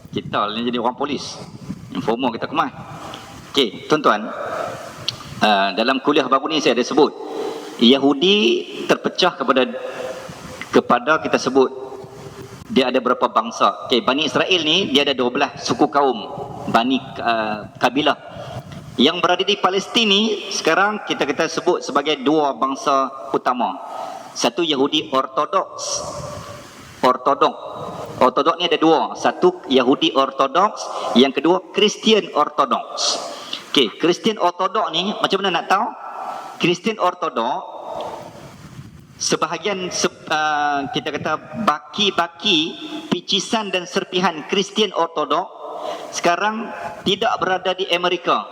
Kita ni jadi orang polis. Informer kita kemas. Okey, tuan-tuan. Dalam kuliah baru ni saya ada sebut. Yahudi terpecah kepada kita sebut dia ada berapa bangsa. Okey, Bani Israel ni dia ada 12 suku kaum, Bani kabilah. Yang berada di Palestin ni sekarang kita sebut sebagai dua bangsa utama. Satu Yahudi Ortodoks. Ortodoks ni ada dua. Satu Yahudi Ortodoks, yang kedua Kristian Ortodoks. Okey, Kristian Ortodoks ni macam mana nak tahu? Kristian Ortodoks sebahagian kita kata baki-baki, picisan dan serpihan Kristian Ortodok sekarang tidak berada di Amerika.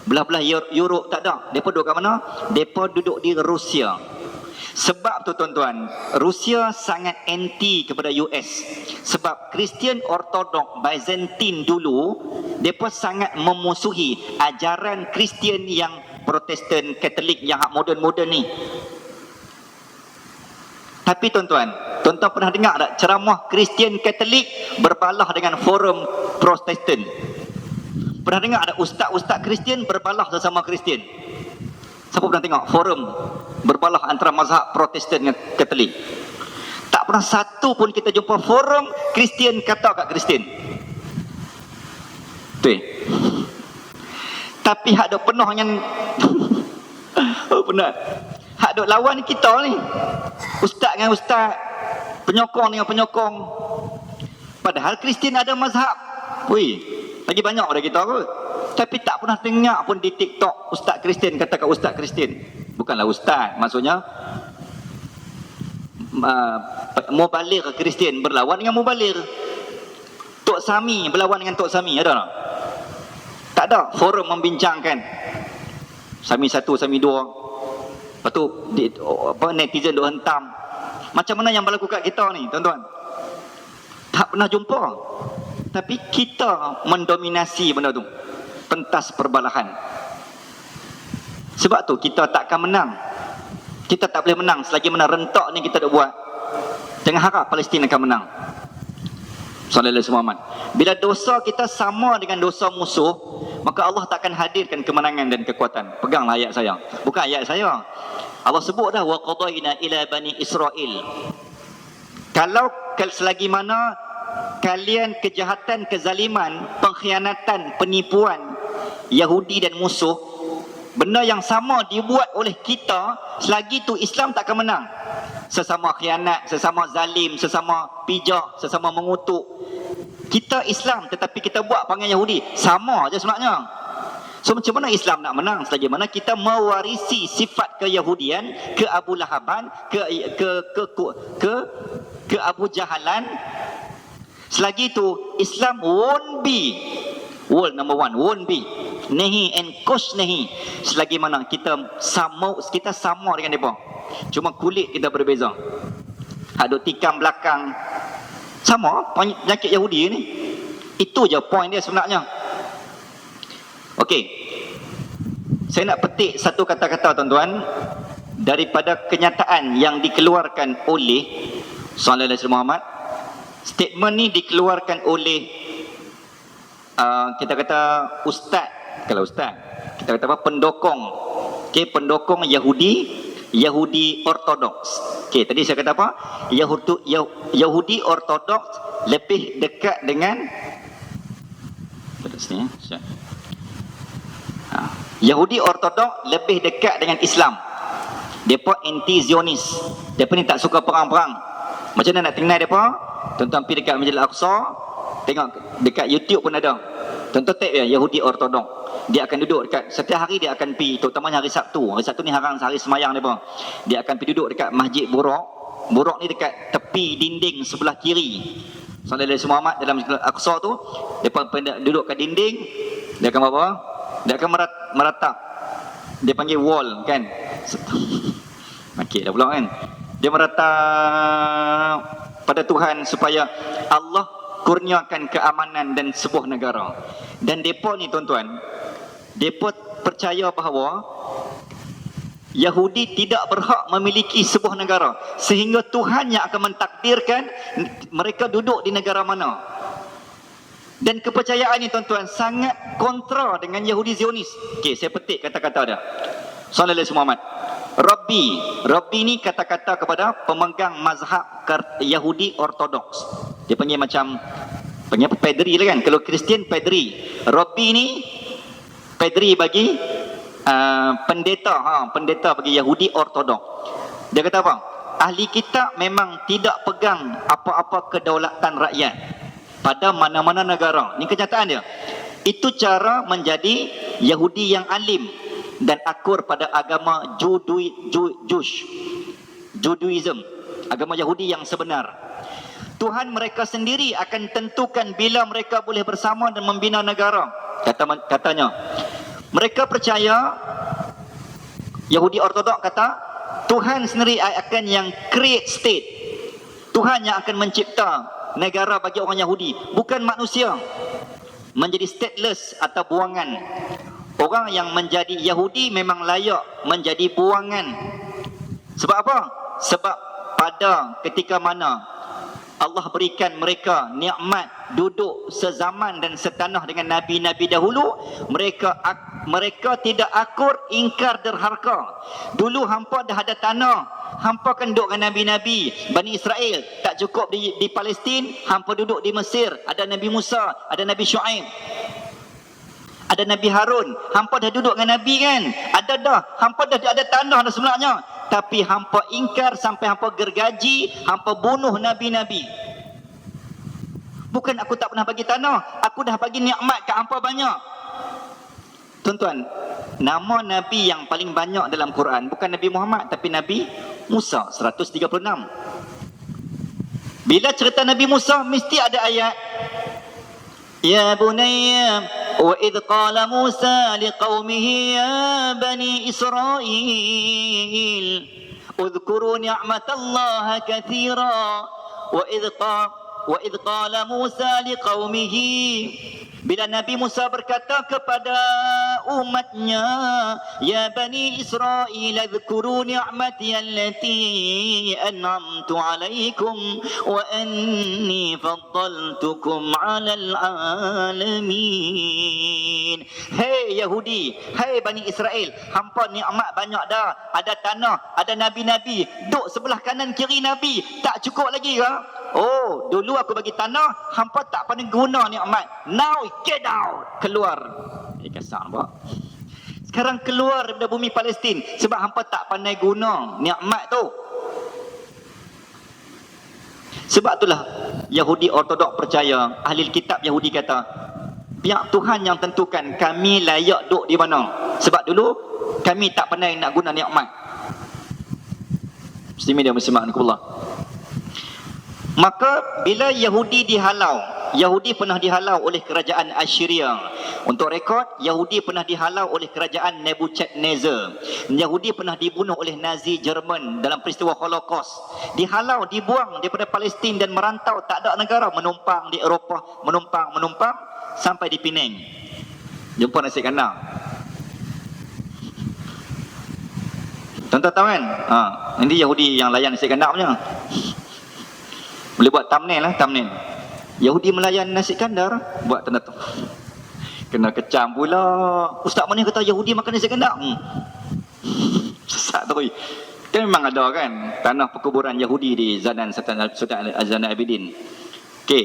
Belah-belah Europe tak ada. Mereka duduk kat mana? Mereka duduk di Rusia. Sebab tu tuan-tuan, Rusia sangat anti kepada US. Sebab Kristian Ortodok Byzantine dulu, mereka sangat memusuhi ajaran Kristian yang Protestan, Katolik yang moden-moden ni. Tapi tuan-tuan pernah dengar tak ceramah Kristian Katolik berbalah dengan forum Protestan? Pernah dengar ada ustaz-ustaz Kristian berbalah sesama Kristian? Siapa pernah tengok forum berbalah antara mazhab Protestan dengan Katolik? Tak pernah satu pun kita jumpa forum Kristian kata kat Kristian. Tu. Tapi hak dok penuh dengan penat. Hak dok lawan kita ni. Ustaz dengan ustaz, penyokong dengan penyokong. Padahal Kristian ada mazhab. Lagi banyak daripada kita kot. Tapi tak pernah dengar pun di TikTok ustaz Kristian kata kat ustaz Kristian. Bukanlah ustaz, maksudnya mubaligh Kristian berlawan dengan mubaligh. Tok Sami berlawan dengan Tok Sami, ada tak? Tak ada forum membincangkan. Sami 1, Sami 2. Lepas tu netizen duk hentam. Macam mana yang berlaku kat kita ni, tuan-tuan? Tak pernah jumpa. Tapi kita mendominasi benda tu. Pentas perbalahan. Sebab tu kita tak akan menang. Kita tak boleh menang selagi mana rentak ni kita dah buat. Jangan harap Palestin akan menang. Sallallahu Alaihi Muhammad. Bila dosa kita sama dengan dosa musuh, maka Allah tak akan hadirkan kemenangan dan kekuatan. Peganglah ayat saya. Bukan ayat saya. Allah sebut dah wa qadaina ila bani Israel. Kalau selagi mana kalian kejahatan, kezaliman, pengkhianatan, penipuan Yahudi dan musuh, benda yang sama dibuat oleh kita, selagi tu Islam tak akan menang. Sesama khianat, sesama zalim, sesama pijak, sesama mengutuk. Kita Islam tetapi kita buat panggil Yahudi, sama aja sebenarnya. So macam mana Islam nak menang selagi mana kita mewarisi sifat keyahudian, ke Abu Lahaban, ke Abu Jahalan. Selagi itu Islam won't be world number one, won't be nahi and kush nahi. Selagi mana kita sama dengan mereka, cuma kulit kita berbeza. Hak duk tikam belakang sama penyakit Yahudi ni. Itu je point dia sebenarnya. Okey. Saya nak petik satu kata-kata tuan-tuan daripada kenyataan yang dikeluarkan oleh sallallahu alaihi wasallam Muhammad. Statement ni dikeluarkan oleh kita kata ustaz, kalau ustaz kita kata apa, pendokong. Okey, pendokong Yahudi Ortodoks. Okey, tadi saya kata apa? Yahudi Ortodoks lebih dekat dengan sini Yahudi Ortodoks lebih dekat dengan Islam. Depa anti Zionis. Depa ni tak suka perang-perang. Macam mana nak kenal depa? Tuan-tuan pergi dekat Masjid Al-Aqsa, tengok dekat YouTube pun ada. Tuan-tuan tag dia Yahudi Ortodoks. Dia akan duduk dekat, setiap hari dia akan pergi, terutamanya hari Sabtu. Hari Sabtu ni hari semayang depa. Dia akan pergi duduk dekat Masjid Buraq. Buraq ni dekat tepi dinding sebelah kiri Sallallahu alaihi wasallam Muhammad dalam Masjid Al-Aqsa tu. Depa duduk kat dinding, dia akan buat apa? Dia akan meratap. Dia panggil wall kan. Okey dah pula kan. Dia meratap pada Tuhan supaya Allah kurniakan keamanan dan sebuah negara. Dan depa ni tuan-tuan, depa percaya bahawa Yahudi tidak berhak memiliki sebuah negara, sehingga Tuhan yang akan mentakdirkan mereka duduk di negara mana. Dan kepercayaan ini tuan-tuan sangat kontra dengan Yahudi Zionis. Okey, saya petik kata-kata dia. Sallallahu alaihi wasallam Muhammad. Rabbi ni kata-kata kepada pemegang mazhab Yahudi Ortodoks. Dia panggil macam apa, padri lah kan. Kalau Kristian padri. Rabbi ni padri bagi pendeta bagi Yahudi Ortodoks. Dia kata apa? Ahli kitab memang tidak pegang apa-apa kedaulatan rakyat pada mana-mana negara. Ini kenyataan dia. Itu cara menjadi Yahudi yang alim dan akur pada agama Judaism, agama Yahudi yang sebenar. Tuhan mereka sendiri akan tentukan bila mereka boleh bersama dan membina negara. Katanya, mereka percaya, Yahudi Ortodoks kata, Tuhan sendiri akan yang create state. Tuhan yang akan mencipta negara bagi orang Yahudi, bukan manusia menjadi stateless atau buangan. Orang yang menjadi Yahudi memang layak menjadi buangan. Sebab apa? Sebab pada ketika mana Allah berikan mereka nikmat duduk sezaman dan setanah dengan nabi-nabi dahulu, mereka tidak akur, ingkar, derhaka. Dulu hampa dah ada tanah, hampa kan duduk dengan nabi-nabi Bani Israel. Tak cukup di Palestin, hampa duduk di Mesir. Ada Nabi Musa, ada Nabi Shu'aib, ada Nabi Harun. Hampa dah duduk dengan Nabi kan? Ada dah. Hampa dah ada tanah dah sebenarnya. Tapi hampa ingkar sampai hampa gergaji, hampa bunuh Nabi-Nabi. Bukan aku tak pernah bagi tanah, aku dah bagi nikmat kat hampa banyak. Tuan-tuan, nama Nabi yang paling banyak dalam Quran bukan Nabi Muhammad, tapi Nabi Musa, 136. Bila cerita Nabi Musa, mesti ada ayat. Ya bunayya wa idh qala Musa liqaumihi ya bani Israil udhkuru ni'matallaha katsira wa idh qala Musa liqaumihi. Bila Nabi Musa berkata kepada umatnya, ya bani Israil adhkuru ni'mati allati an'amtu alaikum wa anni faddaltukum 'alal alamin. Hei Yahudi, hei Bani Israel, hampa nikmat banyak dah. Ada tanah, ada nabi-nabi, duk sebelah kanan kiri Nabi. Tak cukup lagi ke? Oh, dulu aku bagi tanah, hampa tak pandai guna nikmat. Now get out, keluar. Kasar nampak. Sekarang keluar dari bumi Palestin sebab hampa tak pandai guna nikmat tu. Sebab itulah Yahudi Ortodoks percaya, ahli kitab Yahudi kata, biar Tuhan yang tentukan kami layak duduk di mana. Sebab dulu kami tak pandai nak guna nikmat. Muslimin dan muslimat, Maka bila Yahudi dihalau Yahudi pernah dihalau oleh kerajaan Assyria. Untuk rekod, Yahudi pernah dihalau oleh kerajaan Nebuchadnezzar. Yahudi pernah dibunuh oleh Nazi Jerman dalam peristiwa Holocaust. Dihalau, dibuang daripada Palestin dan merantau, tak ada negara, menumpang di Eropah, menumpang sampai di Penang. Jumpa nasi kandar. Tuan-tuan tahu kan? Ini Yahudi yang layan nasi kandar punya. Boleh buat thumbnail lah, thumbnail. Yahudi melayan nasi kandar, buat tanda tu. Kena kecam pula. Ustaz mana kata Yahudi makan nasi kandar? Sesat tu. Kan memang ada kan tanah perkuburan Yahudi di Sultan Zainal Abidin. Okey.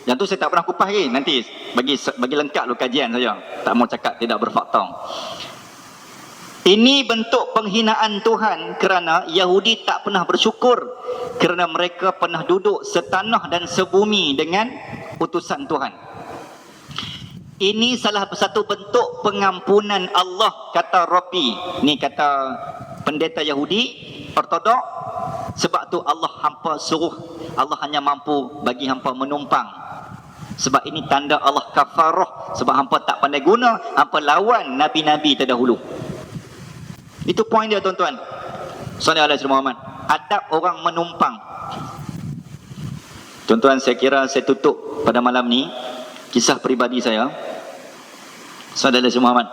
Yang tu saya tak pernah kupas lagi. Nanti bagi lengkap dulu kajian saja. Tak mau cakap tidak berfakta. Ini bentuk penghinaan Tuhan kerana Yahudi tak pernah bersyukur kerana mereka pernah duduk setanah dan sebumi dengan utusan Tuhan. Ini salah satu bentuk pengampunan Allah, kata Rabbi. Ni kata pendeta Yahudi Ortodok. Sebab tu Allah hampa suruh, Allah hanya mampu bagi hampa menumpang. Sebab ini tanda Allah kafarah. Sebab hampa tak pandai guna, hampa lawan nabi-nabi terdahulu. Itu poin dia tuan-tuan. Sallallahu alaihi Muhammad. Adab orang menumpang. Tuan-tuan, saya kira saya tutup pada malam ni kisah peribadi saya. Sallallahu alaihi Muhammad.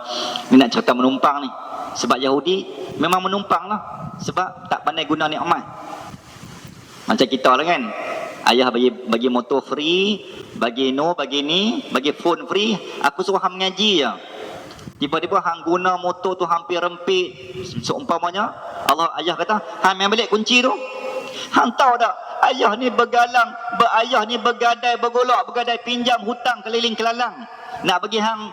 Ni nak cerita menumpang ni. Sebab Yahudi memang menumpang lah. Sebab tak pandai guna nikmat. Macam kita lah kan. Ayah bagi motor free, bagi bagi phone free. Aku suruh hang mengaji je. Tiba-tiba hang guna motor tu hampir rempit. Seumpamanya ayah kata, hang main balik kunci tu. Hang tahu tak, ayah ni bergalang, ayah ni bergadai, bergolak, pinjam hutang keliling kelalang. Nak bagi hang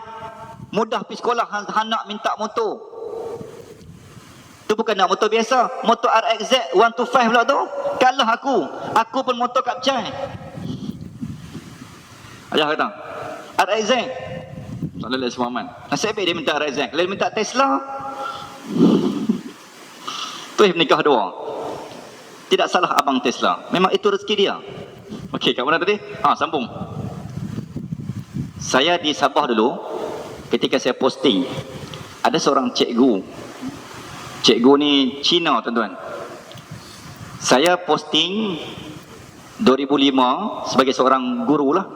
mudah pergi sekolah, hang nak minta motor. Tu bukan nak motor biasa, motor RXZ 125 pula tu. Kalah aku pun motor Kapcai. Ayah kata, RXZ Sallallahu alaihi wasallam. Nasib baik dia minta RXZ. Kalau dia minta Tesla, tu menikah dua. Tidak salah abang Tesla. Memang itu rezeki dia. Okey, kat mana tadi? Sambung. Saya di Sabah dulu, ketika saya posting, ada seorang cikgu. Cikgu ni Cina, tuan-tuan. Saya posting 2005 sebagai seorang guru lah.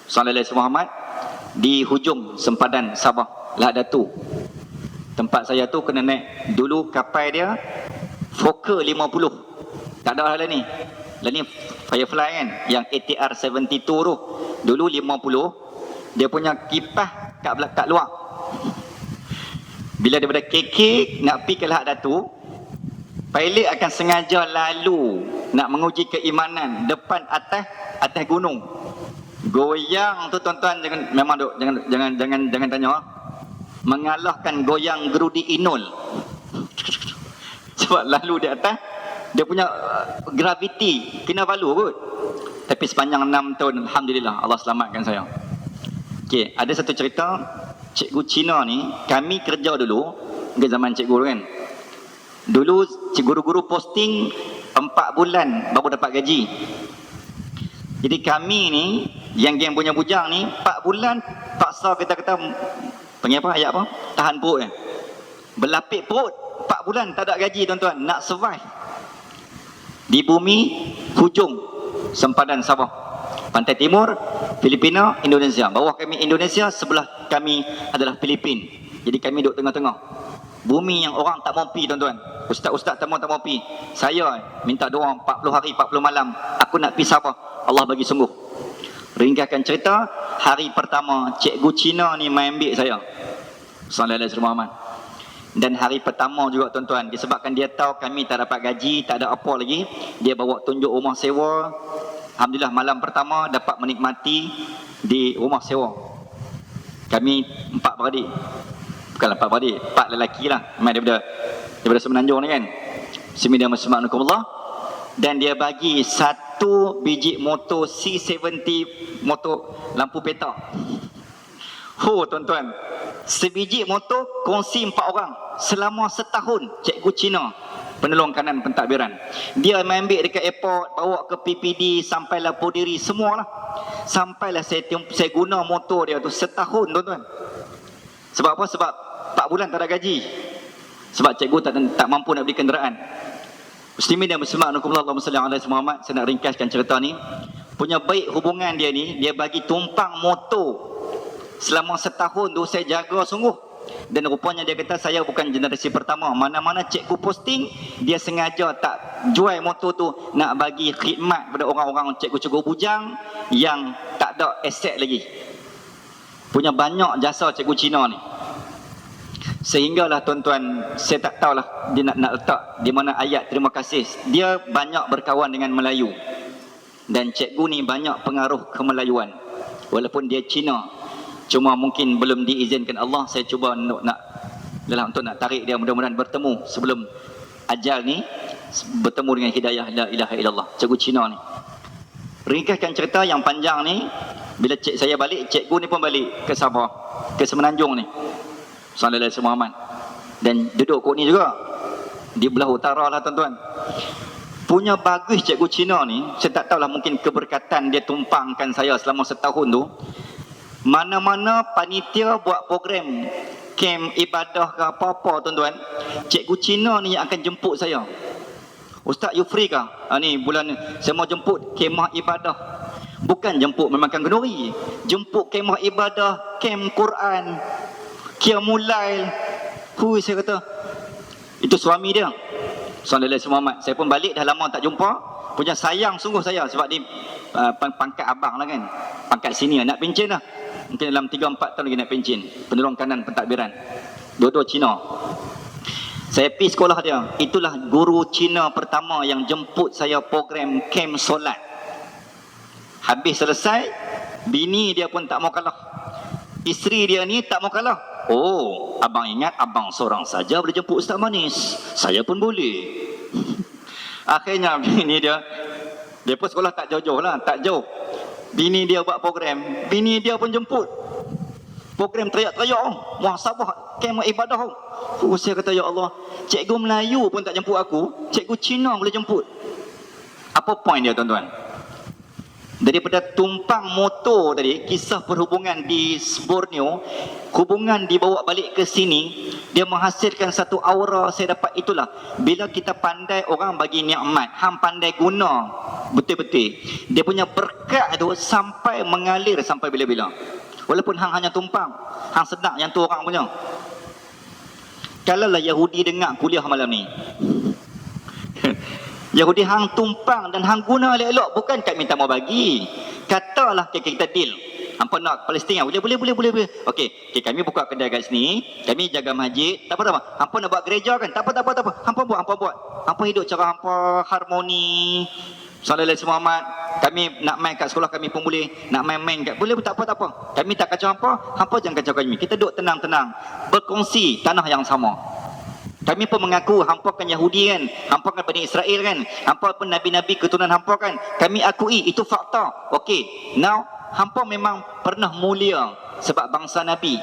Sallallahu alaihi Muhammad. Di hujung sempadan Sabah, Lahad Datu. Tempat saya tu kena naik dulu kapal dia Fokker 50. Tak ada lah ni. Lah ni Firefly kan, yang ATR 72 tu. Dulu 50, dia punya kipas kat luar. Bila daripada KK nak pergi ke Lahad Datu, pilot akan sengaja lalu nak menguji keimanan depan atas gunung. Goyang tu tuan-tuan, jangan tanya. Mengalahkan goyang gerudi Inul. Sebab lalu di atas dia punya graviti kena balu kot. Tapi sepanjang 6 tahun alhamdulillah Allah selamatkan saya. Okey, ada satu cerita cikgu Cina ni, kami kerja dulu ke zaman cikgu kan. Dulu guru-guru posting 4 bulan baru dapat gaji. Jadi kami ni, yang geng punya bujang ni, 4 bulan paksa kita panggil apa, ayat apa? Tahan perut kan. Berlapik perut, 4 bulan tak ada gaji tuan-tuan, nak survive. Di bumi hujung sempadan Sabah. Pantai Timur, Filipina, Indonesia. Bawah kami Indonesia, sebelah kami adalah Filipin. Jadi kami duduk tengah-tengah. Bumi yang orang tak mau pergi tuan-tuan. Ustaz-ustaz tak mau pergi. Saya minta doa 40 hari 40 malam. Aku nak pergi Sabah. Allah bagi sembuh. Ringkaskan cerita, hari pertama cikgu Cina ni main ambil saya. Sallallahu alaihi wasallam. Dan hari pertama juga tuan-tuan, disebabkan dia tahu kami tak dapat gaji, tak ada apa lagi, dia bawa tunjuk rumah sewa. Alhamdulillah malam pertama dapat menikmati di rumah sewa. Kami 4 beradik. Bukanlah 4 beradik, 4 lelaki lah. Memang daripada Semenanjung ni kan. Bismillahirrahmanirrahim. Dan dia bagi 1 biji motor C70, motor lampu petak. Tuan-tuan, sebiji motor kongsi 4 orang selama setahun. Cikgu Cina penolong kanan pentadbiran. Dia ambil dekat airport, bawa ke PPD, sampailah Podiri, semualah. Sampailah saya guna motor dia tu setahun, tuan-tuan. Sebab apa? Sebab 4 bulan tak ada gaji. Sebab cikgu tak mampu nak beli kenderaan. Muslimin dan muslimat, Allahumma salli ala Muhammad. Saya nak ringkaskan cerita ni. Punya baik hubungan dia ni, dia bagi tumpang motor. Selama setahun tu saya jaga sungguh. Dan rupanya dia kata saya bukan generasi pertama. Mana-mana cikgu posting, dia sengaja tak jual motor tu nak bagi khidmat pada orang-orang cikgu-cikgu bujang yang tak ada aset lagi. Punya banyak jasa cikgu Cina ni. Sehinggalah tuan-tuan, saya tak tahulah dia nak letak di mana ayat terima kasih. Dia banyak berkawan dengan Melayu. Dan cikgu ni banyak pengaruh kemelayuan. Walaupun dia Cina. Cuma mungkin belum diizinkan Allah. Saya cuba untuk nak tarik dia, mudah-mudahan bertemu sebelum ajal ni, bertemu dengan hidayah la ilaha illallah. Cikgu Cina ni. Ringkaskan cerita yang panjang ni, bila saya balik, cikgu ni pun balik ke Sabah, ke Semenanjung ni. Sallallahu alaihi Muhammad. Dan duduk kot ni juga. Di belah utara lah tuan-tuan. Punya bagus cikgu Cina ni, saya tak tahulah mungkin keberkatan dia tumpangkan saya selama setahun tu. Mana-mana panitia buat program camp ibadah ke apa-apa tuan-tuan, cikgu Cina ni yang akan jemput saya. Ustaz, you free kah? Ni bulan ni saya mau jemput kemah ibadah. Bukan jemput memakan kenduri. Jemput kemah ibadah, camp Quran, Qiyamul Lail. Saya kata, itu suami dia. Sallallahu alaihi Muhammad. Saya pun balik, dah lama tak jumpa. Punya sayang sungguh saya sebab dia pangkat abang lah kan. Pangkat senior, nak pencen lah. Mungkin dalam 3-4 tahun lagi nak pencen. Penolong kanan pentadbiran. Dua-dua Cina. Saya pergi sekolah dia. Itulah guru Cina pertama yang jemput saya program camp solat. Habis selesai, bini dia pun tak mau kalah. Isteri dia ni tak mau kalah. Oh, abang ingat abang seorang saja boleh jemput Ustaz Manis. Saya pun boleh. Akhirnya bini dia pun sekolah tak jauh-jauh lah, tak jauh. Bini dia buat program, bini dia pun jemput. Program teriak-teriak, muhasabah, kemah ibadah. Saya kata, ya Allah, cikgu Melayu pun tak jemput aku, cikgu Cina boleh jemput. Apa point dia tuan-tuan? Daripada tumpang motor tadi, kisah perhubungan di Borneo, hubungan dibawa balik ke sini, dia menghasilkan satu aura. Saya dapat itulah, bila kita pandai orang bagi nikmat, hang pandai guna betul-betul, dia punya berkat tu sampai mengalir sampai bila-bila. Walaupun hang hanya tumpang, hang sedar yang tu orang punya. Kalaulah Yahudi dengar kuliah malam ni, Yahudi hang tumpang dan hang guna elok-elok, bukan kat minta mau bagi. Katalah kita deal. Hampa nak Palestin, boleh. Okey, kami buka kedai kat sini, kami jaga masjid, tak apa. Hampa nak buat gereja kan? Tak apa. Hampa buat. Hampa hidup cara hampa harmoni. Sallallahu alaihi Muhammad. Kami nak main kat sekolah kami pun boleh, nak main kat boleh, tak apa. Kami tak kacau hampa jangan kacau kami. Kita duduk tenang-tenang, berkongsi tanah yang sama. Kami pun mengaku hampa kan Yahudi kan, hampa kan Bani Israel kan, hampa pun nabi-nabi keturunan hampa kan. Kami akui itu fakta. Okey, now hampa memang pernah mulia sebab bangsa nabi.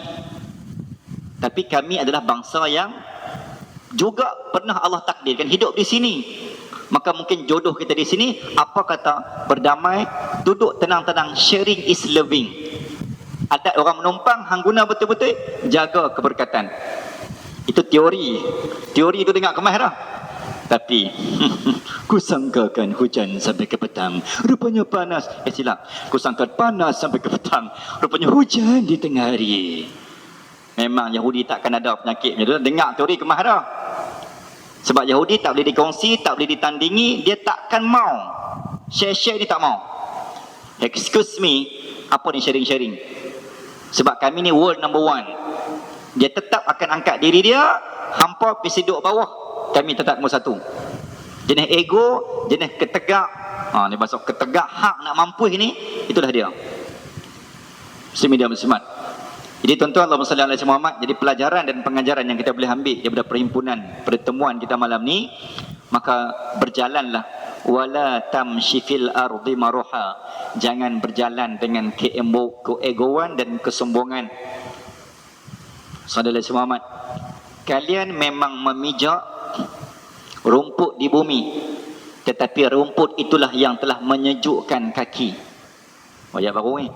Tapi kami adalah bangsa yang juga pernah Allah takdirkan hidup di sini. Maka mungkin jodoh kita di sini, apa kata berdamai, duduk tenang-tenang, sharing is loving. Adat orang menumpang, hang guna betul-betul, jaga keberkatan. Itu teori itu dengar kemas dah. Tapi kusangkakan hujan sampai ke petang, rupanya panas. Silap. Kusangka panas sampai ke petang, rupanya hujan di tengah hari. Memang Yahudi takkan ada penyakit macam tu. Dengar teori kemas dah. Sebab Yahudi tak boleh dikongsi, tak boleh ditandingi, dia takkan mau. Share-share ni tak mau. Excuse me, apa ni sharing-sharing? Sebab kami ni world number one. Dia tetap akan angkat diri dia, hampa pergi duduk bawah, kami tetap nombor satu. Jenis ego, jenis ketegak. Ni bahasa ketegak hak nak mampu ni, itulah dia. Muslimin dan muslimat. Jadi tuan-tuan, Allahumma salli ala Muhammad. Jadi pelajaran dan pengajaran yang kita boleh ambil daripada perhimpunan pertemuan kita malam ni, maka berjalanlah, wala tamshi fil ardi maruha. Jangan berjalan dengan keegoan dan kesombongan. Sallallahu alaihi Muhammad. Kalian memang memijak rumput di bumi, tetapi rumput itulah yang telah menyejukkan kaki. Ayat baru ni.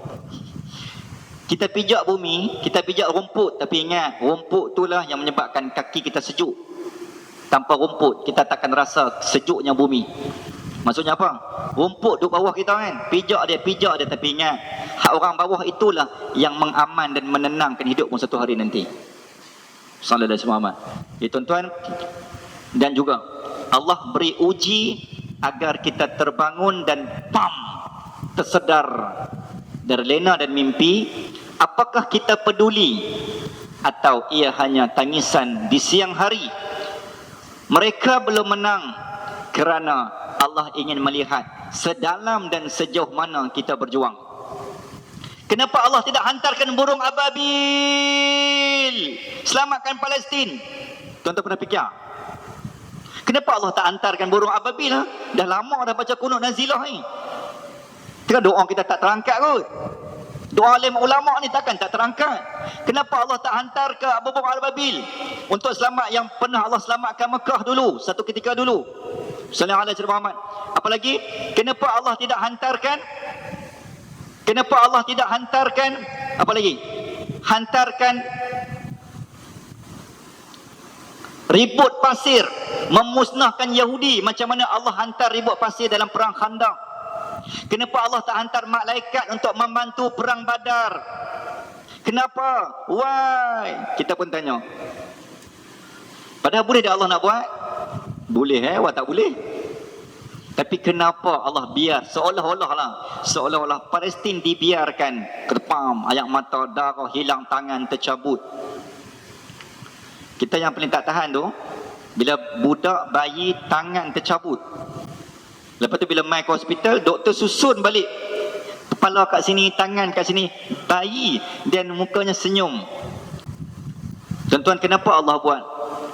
Kita pijak bumi, kita pijak rumput, tapi ingat, rumput itulah yang menyebabkan kaki kita sejuk. Tanpa rumput, kita takkan rasa sejuknya bumi. Maksudnya apa? Rumput duduk bawah kita kan, pijak dia, tapi ingat, hak orang bawah itulah yang mengaman dan menenangkan hidupmu satu hari nanti. Sallallahu alaihi wasallam. Ya tuan-tuan, dan juga Allah beri uji agar kita terbangun dan tersedar dari lena dan mimpi. Apakah kita peduli atau ia hanya tangisan di siang hari? Mereka belum menang kerana Allah ingin melihat sedalam dan sejauh mana kita berjuang. Kenapa Allah tidak hantarkan burung ababil selamatkan Palestin? Tuan-tuan pernah fikir? Kenapa Allah tak hantarkan burung ababil? Dah lama dah baca kunut nazilah ni. Kan doa kita tak terangkat kot. Doa alim ulama ni takkan tak terangkat. Kenapa Allah tak hantar ke burung ababil untuk selamat yang pernah Allah selamatkan Mekah dulu, satu ketika dulu. Sallallahu alaihi wasallam. Apalagi kenapa Allah tidak hantarkan? Kenapa Allah tidak hantarkan apa lagi? Hantarkan ribut pasir memusnahkan Yahudi, macam mana Allah hantar ribut pasir dalam perang Khandaq. Kenapa Allah tak hantar malaikat untuk membantu perang Badar? Kenapa? Why? Kita pun tanya. Padahal boleh dah Allah nak buat? Boleh awak tak boleh? Tapi kenapa Allah biar seolah-olah Palestin dibiarkan kepam, ayak mata, darah, hilang tangan, tercabut. Kita yang paling tak tahan tu, bila budak bayi tangan tercabut. Lepas tu bila mai ke hospital, doktor susun balik. Kepala kat sini, tangan kat sini, bayi dan mukanya senyum. Tuan-tuan, kenapa Allah buat?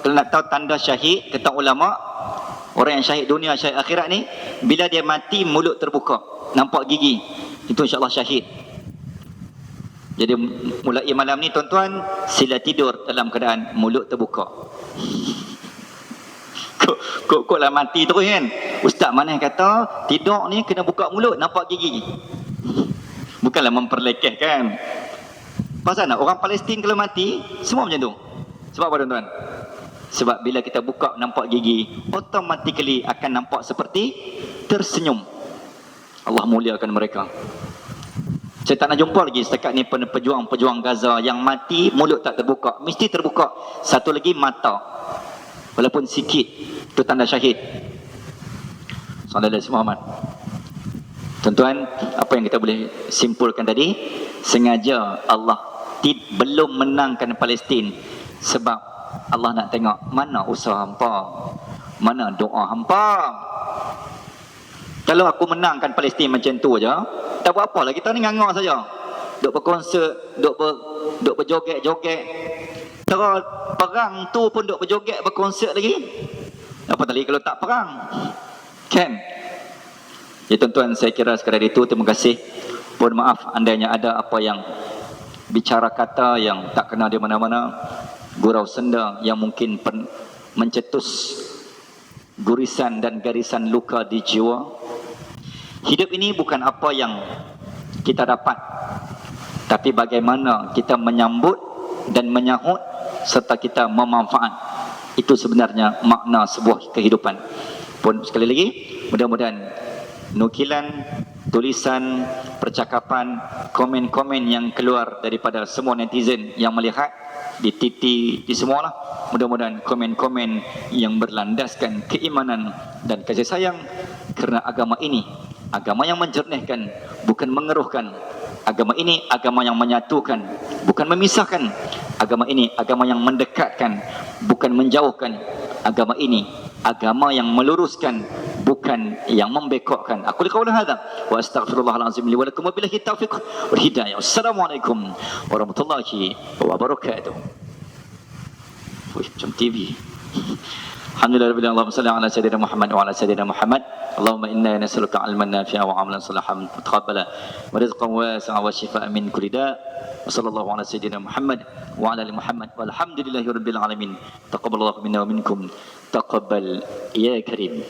Kalau nak tahu tanda syahid, kata ulama, orang yang syahid dunia, syahid akhirat ni, bila dia mati mulut terbuka, nampak gigi, itu insya-Allah syahid. Jadi mulai malam ni tuan-tuan, sila tidur dalam keadaan mulut terbuka. Kok lah mati terus kan? Ustaz mana yang kata tidur ni kena buka mulut nampak gigi. Bukanlah memperlekehkan. Pasal nak orang Palestin kalau mati semua macam tu. Sebab apa tuan-tuan? Sebab bila kita buka nampak gigi, automatically akan nampak seperti tersenyum. Allah muliakan mereka. Saya tak nak jumpa lagi setakat ni pejuang-pejuang Gaza yang mati mulut tak terbuka, mesti terbuka. Satu lagi mata, walaupun sikit, itu tanda syahid. Sallallahu alaihi wasallam. Tuan-tuan, apa yang kita boleh simpulkan tadi, sengaja Allah belum menangkan Palestin sebab Allah nak tengok mana usaha hampa, mana doa hampa. Kalau aku menangkan Palestin macam tu aja, tak buat apa lah, kita ni ngangor saja. Duk berkonsert, duk berjoget-joget. Terus perang tu pun duk berjoget, berkonsert lagi. Apa tadi kalau tak perang? Kan? Ya tuan-tuan, saya kira sekadar itu. Terima kasih. Mohon maaf andainya ada apa yang bicara kata yang tak kena di mana-mana, gurau senda yang mungkin mencetus gurisan dan garisan luka di jiwa. Hidup ini bukan apa yang kita dapat, tapi bagaimana kita menyambut dan menyahut serta kita memanfaat. Itu sebenarnya makna sebuah kehidupan. Pun sekali lagi, mudah-mudahan nukilan, tulisan, percakapan, komen-komen yang keluar daripada semua netizen yang melihat di TT, di semualah, mudah-mudahan komen-komen yang berlandaskan keimanan dan kasih sayang kerana agama ini, agama yang menjernihkan, bukan mengeruhkan. Agama ini agama yang menyatukan, bukan memisahkan. Agama ini agama yang mendekatkan, bukan menjauhkan. Agama ini agama yang meluruskan, bukan yang membekokkan. Aku qaulu hadza wa astaghfirullahal azim li wa lakum wa billahi taufiq wal hidayah. Wassalamualaikum warahmatullahi wabarakatuh. Macam TV. Alhamdulillah, Allahumma salli ala sayyidina Muhammad wa ala sayyidina Muhammad. Allahumma inna nas'aluka ilman nafi'a wa 'amalan salihan mutaqabbala wa rizqan wasi'an wa shifaa'an min kulli da'. Wa sallallahu ala sayyidina Muhammad wa ala ali Muhammad walhamdulillahi rabbil alamin. Taqabbalallahu minna wa minkum. taqabbal ya karim.